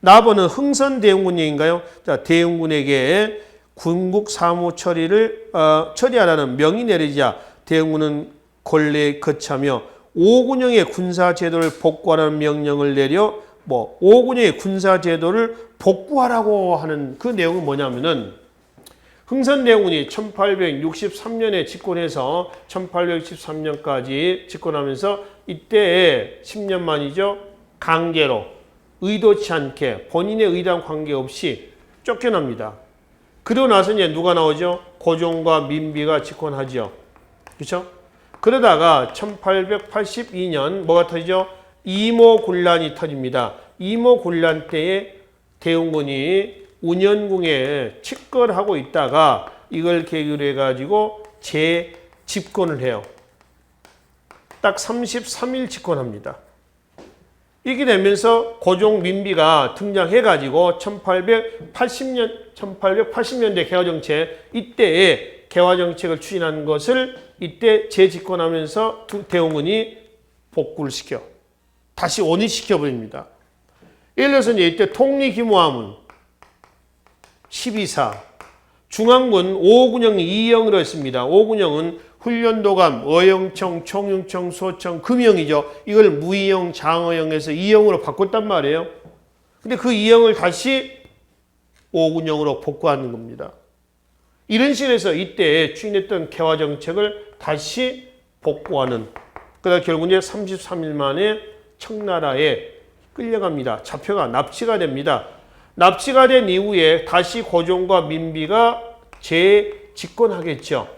나번은 흥선대원군인가요? 자, 대원군에게 군국 사무 처리를 처리하라는 명이 내리자 대원군은 권례에 거치하며 5군형의 군사제도를 복구하라는 명령을 내려 5군형의 군사제도를 복구하라고 하는 그 내용은 뭐냐면은 흥선대원군이 1863년에 집권해서 1863년까지 집권하면서 이때에 10년 만이죠. 강제로 의도치 않게 본인의 의도와 관계없이 쫓겨납니다. 그러고 나서 이제 누가 나오죠? 고종과 민비가 집권하죠. 그렇죠? 그러다가 1882년 뭐가 터지죠? 이모군란이 터집니다. 이모군란 때에 대원군이 운현궁에 칙거하고 있다가 이걸 계기로 해가지고 재집권을 해요. 딱 33일 집권합니다. 이렇게 되면서 고종 민비가 등장해가지고 1880년대 개화정책, 이때에 개화정책을 추진한 것을 이때 재집권하면서 대원군이 복구를 시켜. 다시 원위시켜버립니다. 예를 들어서 이때 통리기무화문 12사, 중앙군 5군형이 2형으로 했습니다. 5군형은 훈련도감, 어영청, 총영청, 소청, 금형이죠. 이걸 무이형, 장어형에서 2형으로 바꿨단 말이에요. 근데 그 2형을 다시 5군형으로 복구하는 겁니다. 이런 식으로 해서 이때 추진했던 개화정책을 다시 복구하는. 그러다 결국 이제 33일 만에 청나라에 끌려갑니다. 잡혀가 납치가 됩니다. 납치가 된 이후에 다시 고종과 민비가 재집권하겠죠.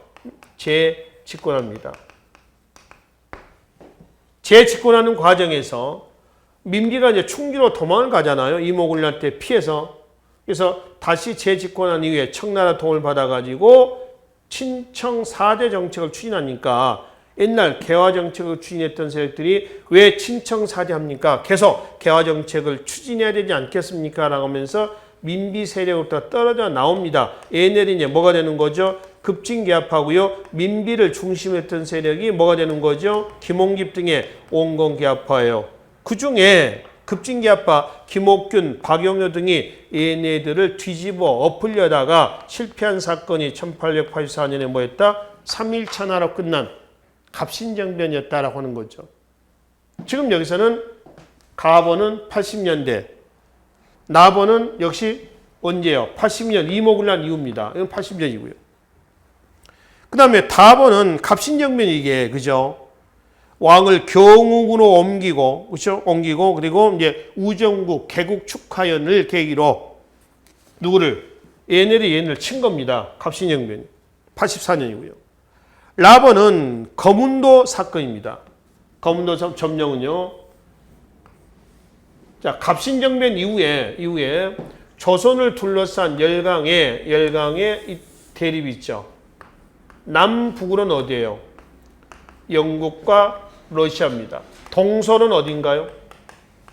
재집권합니다. 재집권하는 과정에서 민비가 이제 충주로 도망을 가잖아요. 이모군란한테 피해서. 그래서 다시 재집권한 이후에 청나라 도움을 받아가지고 친청 4대 정책을 추진하니까 옛날 개화 정책을 추진했던 세력들이 왜 친청 4대 합니까? 계속 개화 정책을 추진해야 되지 않겠습니까? 라고 하면서 민비 세력으로부터 떨어져 나옵니다. 얘네들이 이제 뭐가 되는 거죠? 급진개합하고요. 민비를 중심으로 했던 세력이 뭐가 되는 거죠? 김홍깁 등의 온건개합화예요. 그 중에 급진개합파 김옥균, 박영효 등이 얘네들을 뒤집어 엎으려다가 실패한 사건이 1884년에 뭐였다? 3.1천하로 끝난 갑신정변이었다라고 하는 거죠. 지금 여기서는 가번은 80년대, 나번은 역시 언제요? 80년 이모군란 이후입니다. 이건 80년이고요. 그 다음에 다번은 갑신정변이 이게 그죠? 왕을 경욱으로 옮기고, 그렇죠? 옮기고, 그리고 이제 우정국 개국 축하연을 계기로 누구를? 얘네를 친 겁니다. 갑신정변. 84년이고요. 라번은 거문도 사건입니다. 거문도 점령은요. 자, 갑신정변 이후에 조선을 둘러싼 열강의 이 대립이 있죠. 남북으로는 어디예요? 영국과 러시아입니다. 동서는 어딘가요?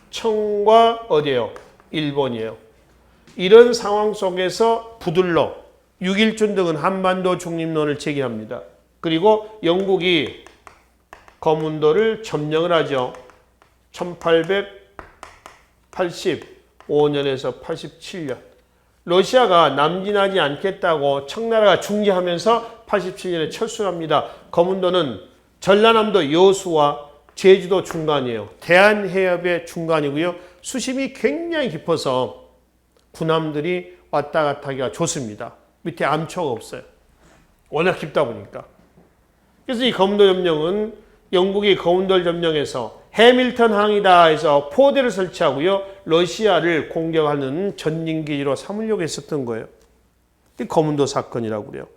청과 어디예요? 일본이에요. 이런 상황 속에서 부들러 6.1준 등은 한반도 중립론을 제기합니다. 그리고 영국이 거문도를 점령을 하죠. 1885년에서 87년. 러시아가 남진하지 않겠다고 청나라가 중재하면서 87년에 철수합니다. 거문도는 전라남도 여수와 제주도 중간이에요. 대한해협의 중간이고요. 수심이 굉장히 깊어서 군함들이 왔다 갔다 하기가 좋습니다. 밑에 암초가 없어요. 워낙 깊다 보니까. 그래서 이 거문도 점령은 영국이 거문도를 점령해서 해밀턴 항이다 해서 포대를 설치하고요. 러시아를 공격하는 전진기지로 삼으려고 했었던 거예요. 이 거문도 사건이라고 그래요.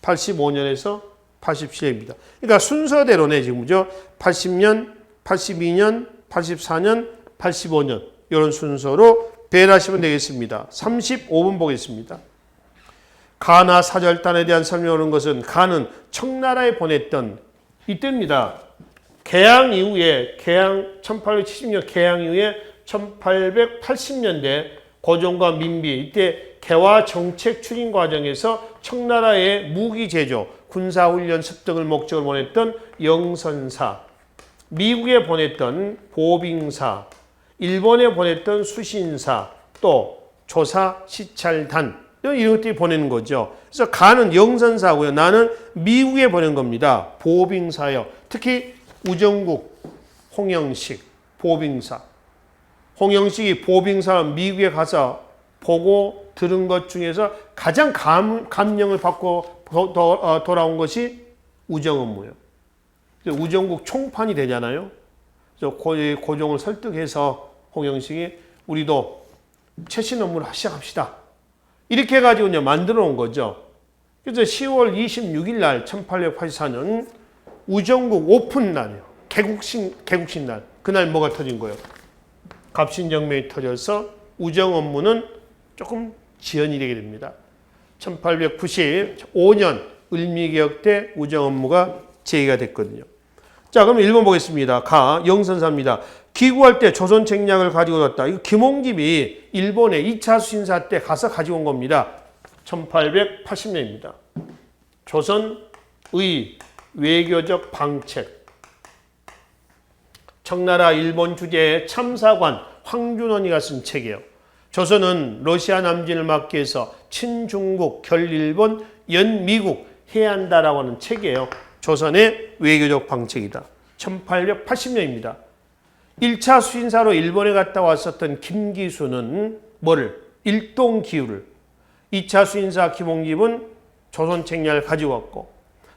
85년에서 87년입니다. 그러니까 순서대로네 지금죠. 80년, 82년, 84년, 85년 이런 순서로 배열하시면 되겠습니다. 35번 보겠습니다. 가나 사절단에 대한 설명하는 것은 가는 청나라에 보냈던 이때입니다. 개항 이후에 1870년 개항 이후에 1880년대 고종과 민비 이때 개화 정책 추진 과정에서 청나라의 무기 제조, 군사훈련 습득을 목적으로 보냈던 영선사, 미국에 보냈던 보빙사, 일본에 보냈던 수신사, 또 조사 시찰단 이런 것들이 보내는 거죠. 그래서 가는 영선사고요. 나는 미국에 보낸 겁니다. 보빙사요. 특히 우정국, 홍영식, 보빙사. 홍영식이 보빙사 미국에 가서 보고 들은 것 중에서 가장 감명을 받고 돌아온 것이 우정 업무예요. 우정국 총판이 되잖아요. 그래서 고종을 설득해서 홍영식이 우리도 최신 업무를 시작합시다. 이렇게 해가지고 이제 만들어 놓은 거죠. 그래서 10월 26일 날 1884년 우정국 오픈 날이에요. 개국신 날. 그날 뭐가 터진 거예요? 갑신정변이 터져서 우정 업무는 조금 지연이 되게 됩니다. 1895년 을미개혁 때 우정 업무가 제기가 됐거든요. 자, 그럼 1번 보겠습니다. 영선사입니다. 귀국할 때 조선 책략을 가지고 왔다. 이거 김홍깁이 일본에 2차 수신사 때 가서 가지고 온 겁니다. 1880년입니다. 조선의 외교적 방책. 청나라 일본 주재의 참사관 황준원이가 쓴 책이에요. 조선은 러시아 남진을 막기 위해서 친중국, 결일본, 연미국 해야 한다라고 하는 책이에요. 조선의 외교적 방책이다. 1880년입니다. 1차 수신사로 일본에 갔다 왔었던 김기수는 뭐를? 일동기후를. 2차 수신사 김홍깁은 조선 책략을 가지고 왔고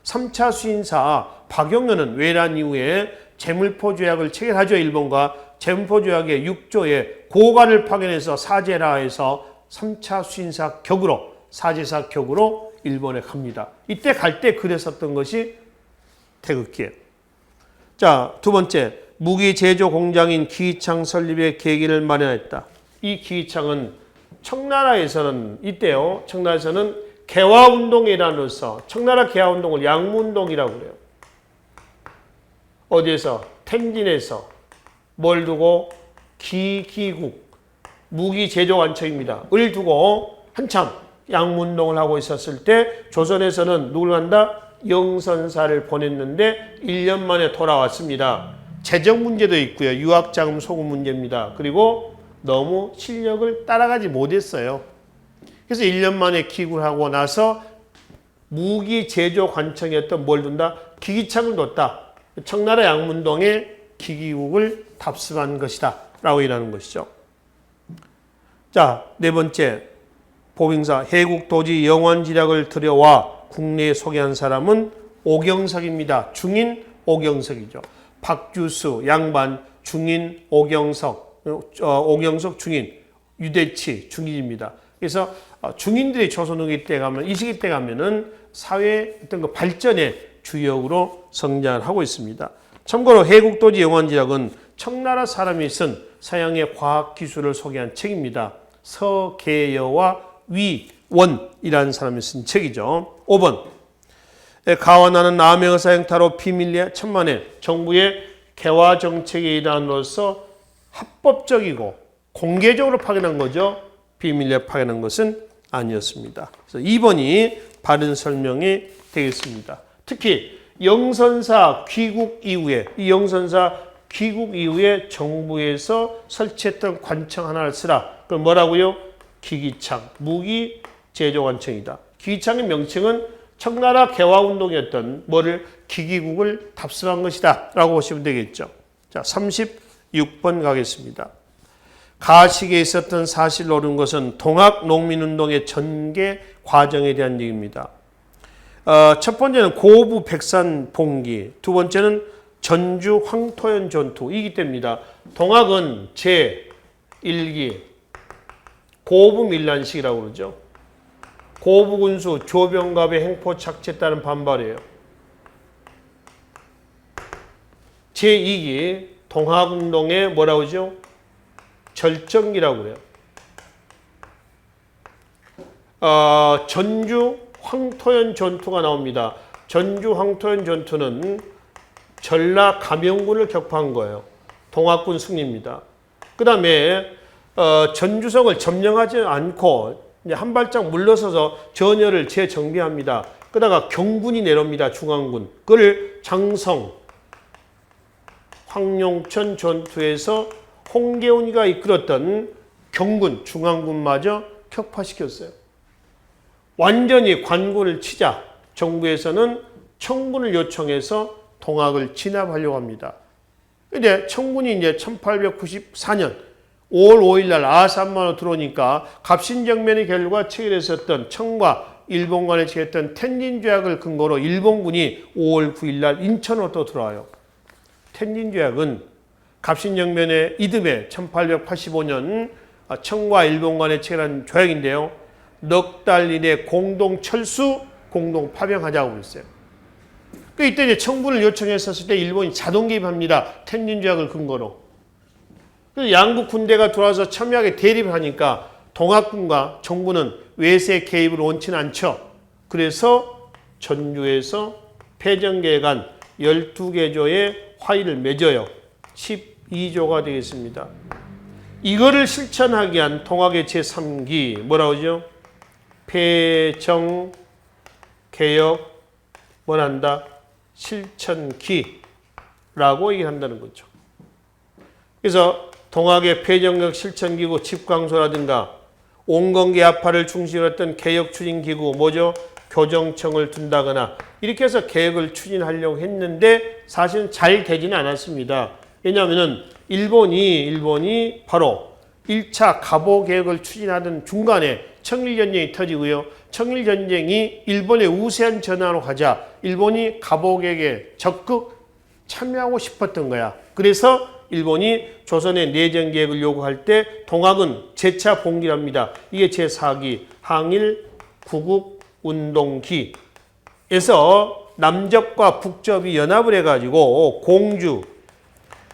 3차 수인사 박용현은 외란 이후에 재물포 조약을 체결하죠. 일본과 재물포 조약의 6조에 고관을 파견해서 사제라에서 3차 수인사 격으로 사제사 격으로 일본에 갑니다. 이때 갈 때 그랬었던 것이 태극기예요. 자, 두 번째, 무기 제조 공장인 기이창 설립의 계기를 마련했다. 이 기이창은 청나라에서는 이때요. 청나라에서는 개화운동의 일환으로서 청나라 개화운동을 양무운동이라고 그래요. 어디에서? 텐진에서 뭘 두고? 기기국 무기 제조 관청입니다. 을 두고 한참 양무운동을 하고 있었을 때 조선에서는 누굴 간다? 영선사를 보냈는데 1년 만에 돌아왔습니다. 재정 문제도 있고요. 유학자금 소금 문제입니다. 그리고 너무 실력을 따라가지 못했어요. 그래서 1년 만에 기국을 하고 나서 무기 제조 관청이었던 뭘 둔다? 기기창을 뒀다. 청나라 양문동에 기기국을 탑승한 것이다. 라고 일하는 것이죠. 자, 네 번째. 보빙사 해국도지 영원지략을 들여와 국내에 소개한 사람은 오경석입니다. 중인 오경석이죠. 박주수 양반 중인 오경석, 오경석 중인, 유대치 중인입니다. 그래서 중인들이 조선후기 때 가면 이 시기 때 가면은 사회 어떤 그 발전의 주역으로 성장을 하고 있습니다. 참고로 해국도지 영원지략은 청나라 사람이 쓴 서양의 과학 기술을 소개한 책입니다. 서계여와 위원이라는 사람이 쓴 책이죠. 5번. 가원하는 남의 사행타로 비밀리에 천만에 정부의 개화 정책의 일환으로서 합법적이고 공개적으로 파견한 거죠. 비밀리에 파견한 것은 아니었습니다. 그래서 2번이 바른 설명이 되겠습니다. 특히 영선사 귀국 이후에 이 영선사 귀국 이후에 정부에서 설치했던 관청 하나를 쓰라. 그럼 뭐라고요? 기기창, 무기 제조 관청이다. 기기창의 명칭은 청나라 개화운동이었던 뭐를 기기국을 탑승한 것이다 라고 보시면 되겠죠. 자, 36번 가겠습니다. 가식에 있었던 사실을 옳은 것은 동학농민운동의 전개 과정에 대한 얘기입니다. 첫 번째는 고부 백산 봉기, 두 번째는 전주 황토현 전투, 이기 때입니다. 동학은 제1기 고부 밀란식이라고 그러죠. 고부 군수 조병갑의 행포 착취에 따른 반발이에요. 제2기 동학운동의 뭐라고 하죠? 절정기라고 그래요. 전주 황토현 전투가 나옵니다. 전주 황토현 전투는 전라 감영군을 격파한 거예요. 동학군 승리입니다. 그 다음에 전주성을 점령하지 않고 한 발짝 물러서서 전열을 재정비합니다. 그러다가 경군이 내려옵니다. 중앙군. 그걸 장성, 황룡천 전투에서 홍계훈이가 이끌었던 경군, 중앙군마저 격파시켰어요. 완전히 관군을 치자 정부에서는 청군을 요청해서 동학을 진압하려고 합니다. 근데 청군이 이제 1894년 5월 5일 날 아산만으로 들어오니까 갑신정변의 결과 체결했었던 청과 일본 간에 체결했던 텐진조약을 근거로 일본군이 5월 9일 날 인천으로 또 들어와요. 텐진조약은 갑신정변의 이듬해 1885년 청과 일본 간에 체결한 조약인데요. 넉 달 이내 공동 철수, 공동 파병하자고 했어요. 이때 이제 청군을 요청했었을 때 일본이 자동 개입합니다. 텐진조약을 근거로. 그래서 양국 군대가 들어와서 첨예하게 대립을 하니까 동학군과 정부는 외세 개입을 원치는 않죠. 그래서 전주에서 패전계간 12개 조의 화의를 맺어요. 12조가 되겠습니다. 이거를 실천하기 위한 동학의 제3기 뭐라고 하죠? 패정 개혁 뭐란다? 실천기라고 얘기한다는 거죠. 그래서 동학의 폐정력 실천기구 집광소라든가 온건계합화를 중심으로 했던 개혁추진기구 뭐죠? 교정청을 둔다거나 이렇게 해서 개혁을 추진하려고 했는데 사실은 잘 되지는 않았습니다. 왜냐하면 일본이 바로 1차 갑오개혁을 추진하던 중간에 청일전쟁이 터지고요. 청일전쟁이 일본의 우세한 전환으로 가자 일본이 가복에게 적극 참여하고 싶었던 거야. 그래서 일본이 조선의 내전 계획을 요구할 때 동학은 재차 봉기를 합니다. 이게 제4기 항일 구국 운동기에서 남접과 북접이 연합을 해가지고 공주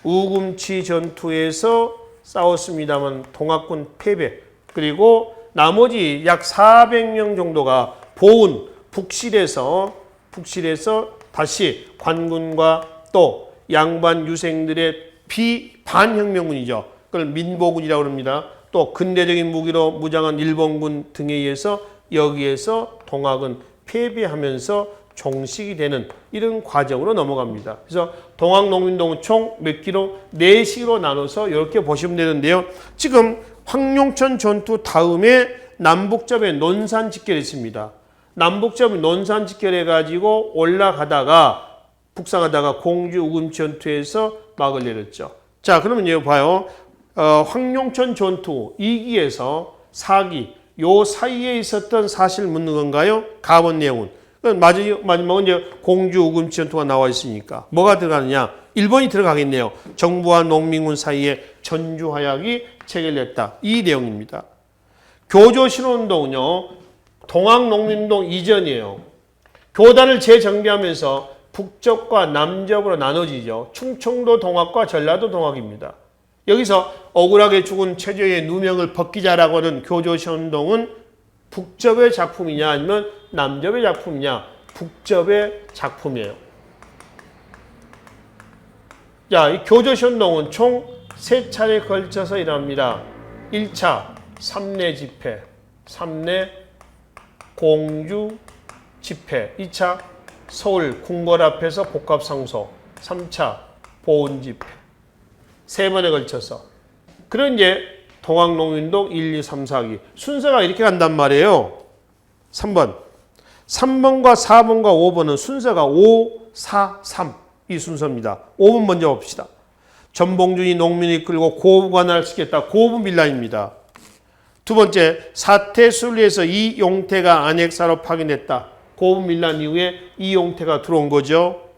우금치 전투에서 싸웠습니다만 동학군 패배, 그리고 나머지 약 400명 정도가 보은 북실에서 다시 관군과 또 양반 유생들의 반혁명군이죠. 그걸 민보군이라고 합니다. 또 근대적인 무기로 무장한 일본군 등에 의해서 여기에서 동학은 패배하면서 종식이 되는 이런 과정으로 넘어갑니다. 그래서 동학농민동은 총 몇 기로? 4시로 나눠서 이렇게 보시면 되는데요. 지금 황룡천 전투 다음에 남북접에 논산 직결했습니다. 남북접이 논산 직결해가지고 올라가다가 북상하다가 공주 우금치 전투에서 막을 내렸죠. 자, 그러면 여기 봐요. 황룡천 전투 2기에서 4기 요 사이에 있었던 사실 묻는 건가요? 가본 내용은. 마지막은 이제 공주 우금치 전투가 나와 있으니까 뭐가 들어가느냐? 일본이 들어가겠네요. 정부와 농민군 사이에 전주화약이 체결됐다. 이 내용입니다. 교조신혼운동은요. 동학농민운동 이전이에요. 교단을 재정비하면서 북접과 남접으로 나눠지죠. 충청도 동학과 전라도 동학입니다. 여기서 억울하게 죽은 최저의 누명을 벗기자라고 하는 교조신혼운동은 북접의 작품이냐 아니면 남접의 작품이냐? 북접의 작품이에요. 자, 이 교조신혼운동은 총 3차례에 걸쳐서 일어납니다. 1차 삼내 집회, 삼내 공주 집회, 2차 서울 궁궐 앞에서 복합상소, 3차 보훈 집회. 3번에 걸쳐서. 그런 이제 동학농민운동 1, 2, 3, 4기. 순서가 이렇게 간단 말이에요. 3번과 4번과 5번은 순서가 5, 4, 3 이 순서입니다. 5번 먼저 봅시다. 전봉준이 농민을 이끌고 고부관할을 시켰다. 고부밀란입니다. 두 번째, 사태순리에서 이용태가 안핵사로 파견됐다. 고부밀란 이후에 이용태가 들어온 거죠.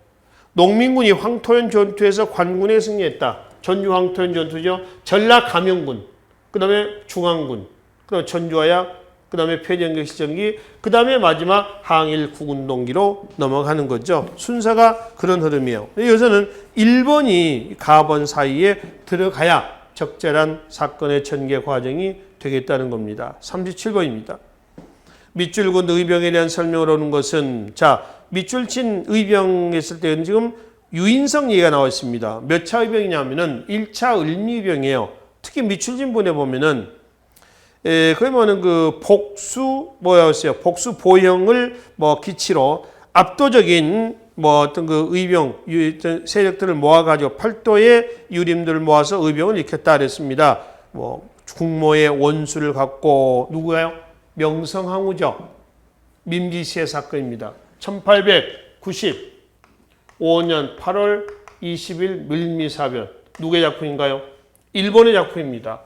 농민군이 황토현 전투에서 관군에 승리했다. 전주 황토현 전투죠. 전라 감영군, 그 다음에 중앙군, 그 다음에 전주화약, 그 다음에 폐전객시전기, 그 다음에 마지막 항일 국운동기로 넘어가는 거죠. 순서가 그런 흐름이에요. 여기서는 1번이 가번 사이에 들어가야 적절한 사건의 전개 과정이 되겠다는 겁니다. 37번입니다. 밑줄군 의병에 대한 설명을 하는 것은, 자, 밑줄 친 의병 했을 때는 지금 유인성 얘기가 나와 있습니다. 몇 차 의병이냐면은 1차 을미의병이에요. 특히 밑줄진 분에 보면은 그러면은 그 복수였어요. 복수 보형을 기치로 압도적인 어떤 그 의병 세력들을 모아가지고 팔도의 유림들을 모아서 의병을 일으켰다 그랬습니다. 국모의 원수를 갖고 누구예요? 명성황후죠. 민기시의 사건입니다. 1895년 8월 20일 밀미사변. 누구의 작품인가요? 일본의 작품입니다.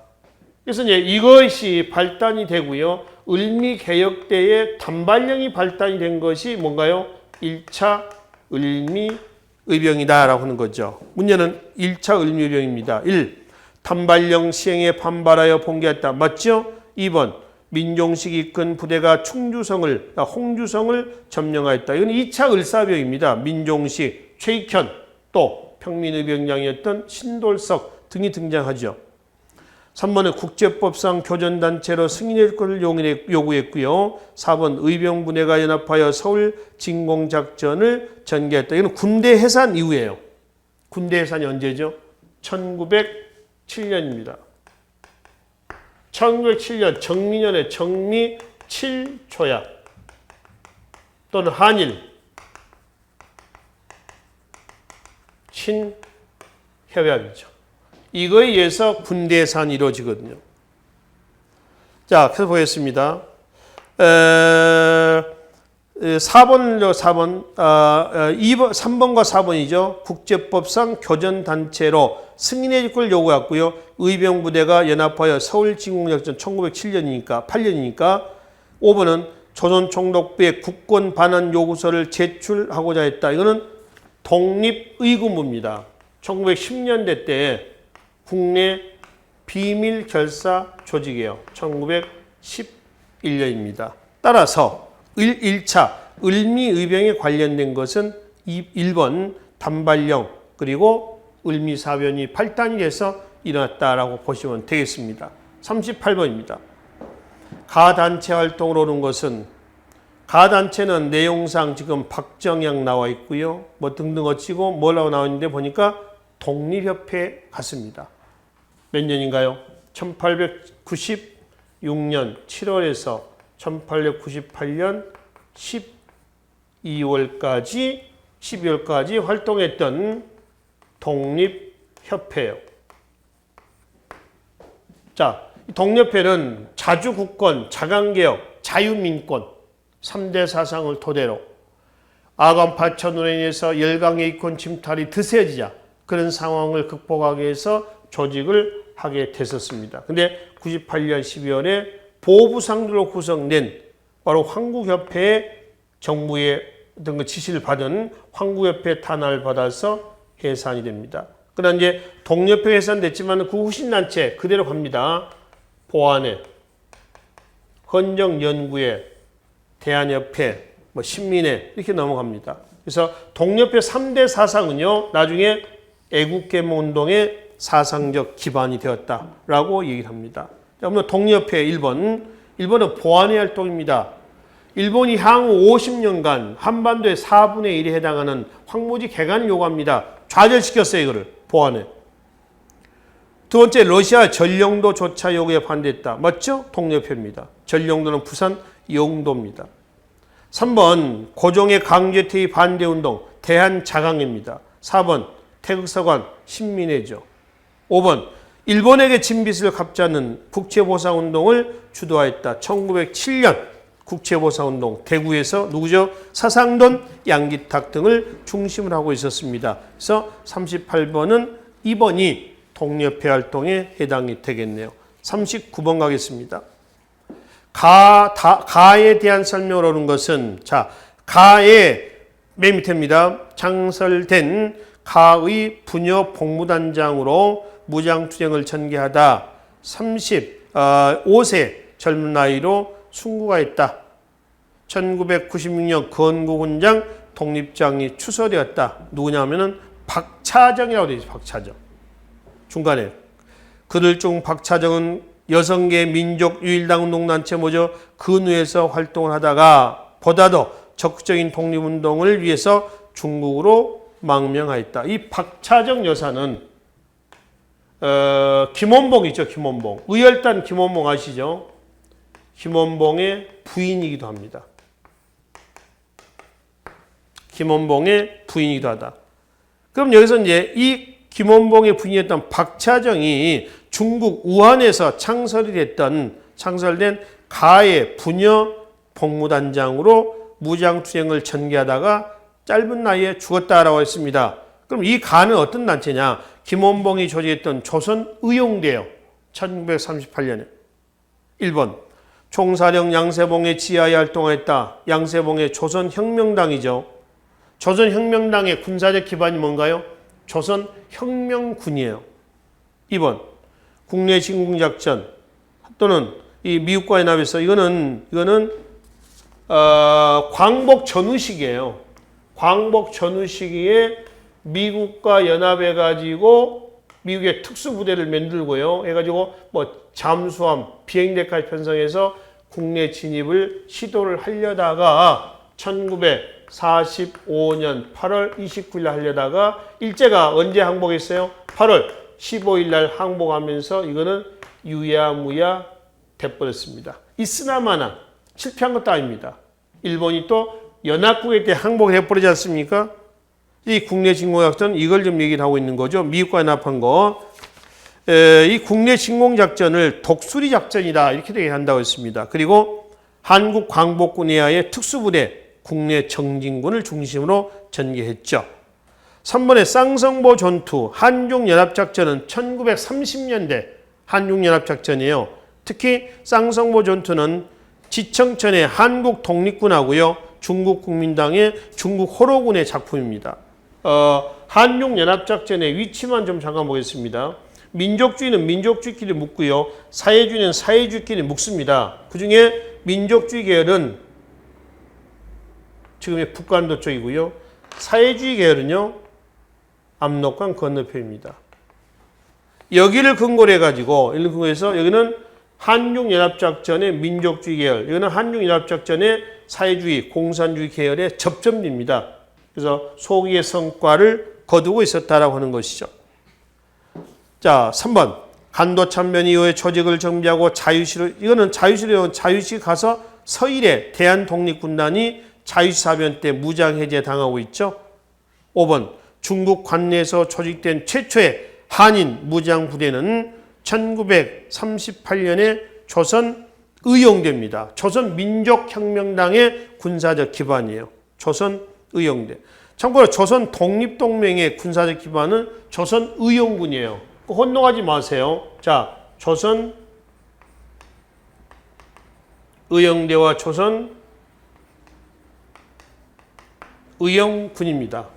그래서 이제 이것이 발단이 되고요. 을미개혁 때에 단발령이 발단이 된 것이 뭔가요? 1차 을미의병이다라고 하는 거죠. 문제는 1차 을미의병입니다. 1. 단발령 시행에 반발하여 봉기했다. 맞죠? 2번. 민종식 이끈 부대가 충주성을, 홍주성을 점령하였다. 이건 2차 을사병입니다. 민종식, 최익현, 또 평민의병장이었던 신돌석 등이 등장하죠. 3번은 국제법상 교전단체로 승인할 것을 요구했고요. 4번 의병부대가 연합하여 서울 진공작전을 전개했다. 이건 군대 해산 이후예요. 군대 해산이 언제죠? 1907년입니다. 1907년 정민연의 정미 7조약 또는 한일 친협약이죠. 이거에 의해서 군대 해산이 이루어지거든요. 자, 그래서 보겠습니다. 3번과 4번이죠. 국제법상 교전단체로 승인의 걸 요구했고요. 의병부대가 연합하여 서울진공작전 1907년이니까 8년이니까 5번은 조선총독부에 국권 반환 요구서를 제출하고자 했다. 이거는 독립의금부입니다. 1910년대 때 국내 비밀 결사 조직이에요. 1911년입니다. 따라서 1차 을미의병에 관련된 것은 1번 단발령 그리고 을미사변이 발단이 돼서 일어났다라고 보시면 되겠습니다. 38번입니다. 가단체 활동을 오는 것은 가단체는 내용상 지금 박정양 나와 있고요. 뭐 등등 어찌고 뭐라고 나와 있는데 보니까 독립협회 같습니다. 몇 년인가요? 1896년 7월에서 1898년 12월까지 활동했던 독립협회예요. 자, 독립협회는 자주국권, 자강개혁, 자유민권 3대 사상을 토대로 아간 파천으로 인해서 열강의 이권 침탈이 드세지자 그런 상황을 극복하기 위해서 조직을 하게 됐었습니다. 근데 98년 12월에 보부상들로 구성된 바로 황국협회의 정부의 어떤 지시를 받은 황국협회 탄압을 받아서 해산이 됩니다. 그러나 이제 독립협회 해산됐지만 그 후신단체 그대로 갑니다. 보안회, 헌정연구회, 대한협회, 신민회 이렇게 넘어갑니다. 그래서 독립협회 3대 사상은요. 나중에 애국개몽운동의 사상적 기반이 되었다라고 얘기를 합니다. 오늘 독립협회 1번은 보안회 활동입니다. 일본이 향후 50년간 한반도의 4분의 1에 해당하는 황무지 개간을 요구합니다. 좌절시켰어요. 이거를 보안회. 두 번째, 러시아 전령도 조차 요구에 반대했다. 맞죠? 독립협회입니다. 전령도는 부산 영도입니다. 3번, 고종의 강제퇴위 반대운동 대한자강회입니다. 4번, 태극사관 신민회죠. 5번, 일본에게 진빚을 갚자는 국채보상운동을 주도하였다. 1907년 국채보상운동 대구에서 누구죠? 사상돈, 양기탁 등을 중심으로 하고 있었습니다. 그래서 38번은 2번이 독립협회 활동에 해당이 되겠네요. 39번 가겠습니다. 가에 대한 설명을 하는 것은 자, 가의 맨 밑에입니다. 창설된 가의 부녀 복무단장으로 무장투쟁을 전개하다 35세 젊은 나이로 순구가했다. 1996년 건국훈장 독립장이 추서되었다. 누구냐면은 박차정이라고 되어 있어요. 박차정. 중간에 그들 중 박차정은 여성계 민족유일당 운동단체 뭐죠? 근우에서 활동을 하다가 보다 더 적극적인 독립운동을 위해서 중국으로 망명하였다. 이 박차정 여사는 김원봉 있죠? 김원봉. 의열단 김원봉 아시죠? 김원봉의 부인이기도 합니다. 김원봉의 부인이기도 하다. 그럼 여기서 이제 이 김원봉의 부인이었던 박차정이 중국 우한에서 창설된 가의 부녀 복무단장으로 무장투쟁을 전개하다가 짧은 나이에 죽었다라고 했습니다. 그럼 이 가는 어떤 단체냐? 김원봉이 조직했던 조선의용대요. 1938년에. 1번 총사령 양세봉의 지하에 활동했다. 양세봉의 조선혁명당이죠. 조선혁명당의 군사적 기반이 뭔가요? 조선혁명군이에요. 2번 국내 진공작전 또는 이 미국과 연합에서 이거는 광복 전후 시기예요. 광복 전후 시기에 미국과 연합해가지고 미국의 특수부대를 만들고요. 해가지고 뭐 잠수함, 비행대까지 편성해서 국내 진입을 시도를 하려다가 1945년 8월 29일 날 하려다가 일제가 언제 항복했어요? 8월 15일 날 항복하면서 이거는 유야무야 돼버렸습니다. 있으나마나 실패한 것도 아닙니다. 일본이 또 연합국에 때 항복을 해버리지 않습니까? 이 국내 진공작전 이걸 좀 얘기를 하고 있는 거죠. 미국과 연합한 거. 이 국내 진공작전을 독수리 작전이다 이렇게 얘기한다고 했습니다. 그리고 한국 광복군 이하의 특수부대 국내 정진군을 중심으로 전개했죠. 3번의 쌍성보 전투 한중연합작전은 1930년대 한중연합작전이에요. 특히 쌍성보 전투는 지청천의 한국 독립군하고요. 중국 국민당의 중국 호로군의 작품입니다. 한중연합작전의 위치만 좀 잠깐 보겠습니다. 민족주의는 민족주의끼리 묶고요. 사회주의는 사회주의끼리 묶습니다. 그 중에 민족주의 계열은 지금의 북한도 쪽이고요. 사회주의 계열은요. 압록강 건너편입니다. 여기를 근거로 해가지고 여기는 한중연합작전의 민족주의 계열, 여기는 한중연합작전의 사회주의, 공산주의 계열의 접점입니다. 그래서 소기의 성과를 거두고 있었다라고 하는 것이죠. 자, 3번. 간도 참변 이후에 조직을 정비하고 자유시로, 이거는 자유시 가서 서일에 대한독립군단이 자유시 사변 때 무장해제 당하고 있죠. 5번. 중국 관내에서 조직된 최초의 한인 무장부대는 1938년에 조선 의용대입니다. 조선 민족혁명당의 군사적 기반이에요. 조선 의용대. 참고로 조선 독립동맹의 군사적 기반은 조선 의용군이에요. 혼동하지 마세요. 자, 조선 의용대와 조선 의용군입니다.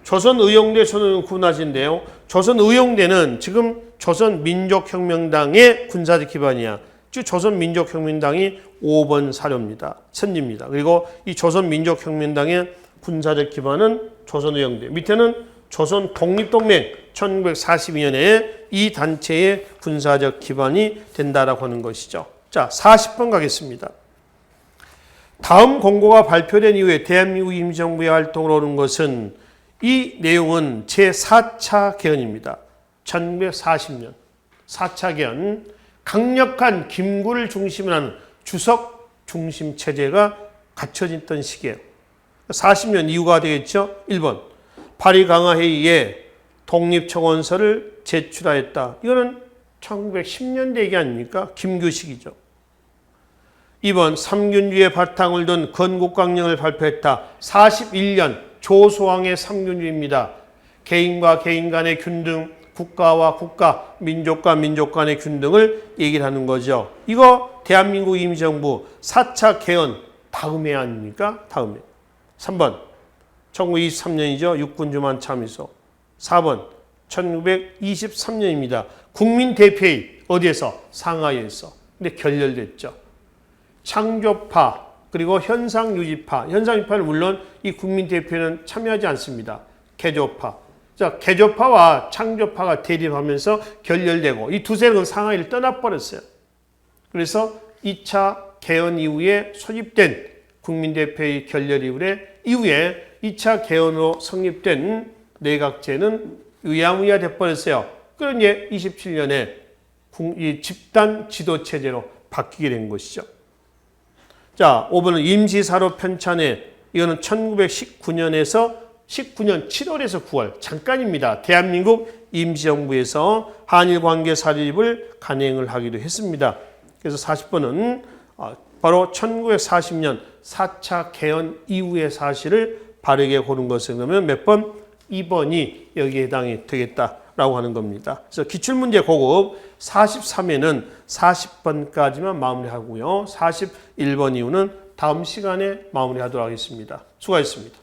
조선 의용대, 조선 군하신데요. 조선 의용대는 지금 조선 민족혁명당의 군사적 기반이야. 즉 조선 민족혁명당이 5번 사료입니다. 선지입니다. 그리고 이 조선 민족혁명당의 군사적 기반은 조선 의용대. 밑에는 조선 독립동맹 1942년에 이 단체의 군사적 기반이 된다라고 하는 것이죠. 자, 40번 가겠습니다. 다음 공고가 발표된 이후에 대한민국 임시정부의 활동을 오른 것은 이 내용은 제4차 개헌입니다. 1940년 4차 개헌, 강력한 김구를 중심으로 하는 주석 중심 체제가 갖춰졌던 시기예요. 40년 이후가 되겠죠. 1번, 파리 강화회의에 독립청원서를 제출하였다. 이거는 1910년대 얘기 아닙니까? 김규식이죠. 2번, 삼균주의 바탕을 둔 건국강령을 발표했다. 41년 조소왕의 삼균주의입니다. 개인과 개인 간의 균등, 국가와 국가, 민족과 민족 간의 균등을 얘기를 하는 거죠. 이거 대한민국 임시정부 4차 개헌 다음해 아닙니까? 다음해. 3번, 1923년이죠. 육군주만 참의소. 4번, 1923년입니다. 국민대표회의 어디에서? 상하이에서. 근데 결렬됐죠. 창조파 그리고 현상유지파. 현상유지파는 물론 이 국민대표회는 참여하지 않습니다. 개조파. 자, 개조파와 창조파가 대립하면서 결렬되고 이 두 세력은 상하이를 떠나버렸어요. 그래서 2차 개헌 이후에 소집된 국민대표회의 결렬 이후에 2차 개헌으로 성립된 내각제는 의아무야 돼버렸어요. 그런 이제 27년에 이 집단 지도체제로 바뀌게 된 것이죠. 자, 5번은 임시사로 편찬회. 이거는 1919년에서 19년 7월에서 9월 잠깐입니다. 대한민국 임시정부에서 한일 관계 사립을 간행을 하기도 했습니다. 그래서 40번은 바로 1940년 4차 개헌 이후의 사실을 바르게 고른 것을 그러면 몇 번? 2번이 여기에 해당이 되겠다라고 하는 겁니다. 그래서 기출문제 고급 43회는 40번까지만 마무리하고요. 41번 이후는 다음 시간에 마무리하도록 하겠습니다. 수고하셨습니다.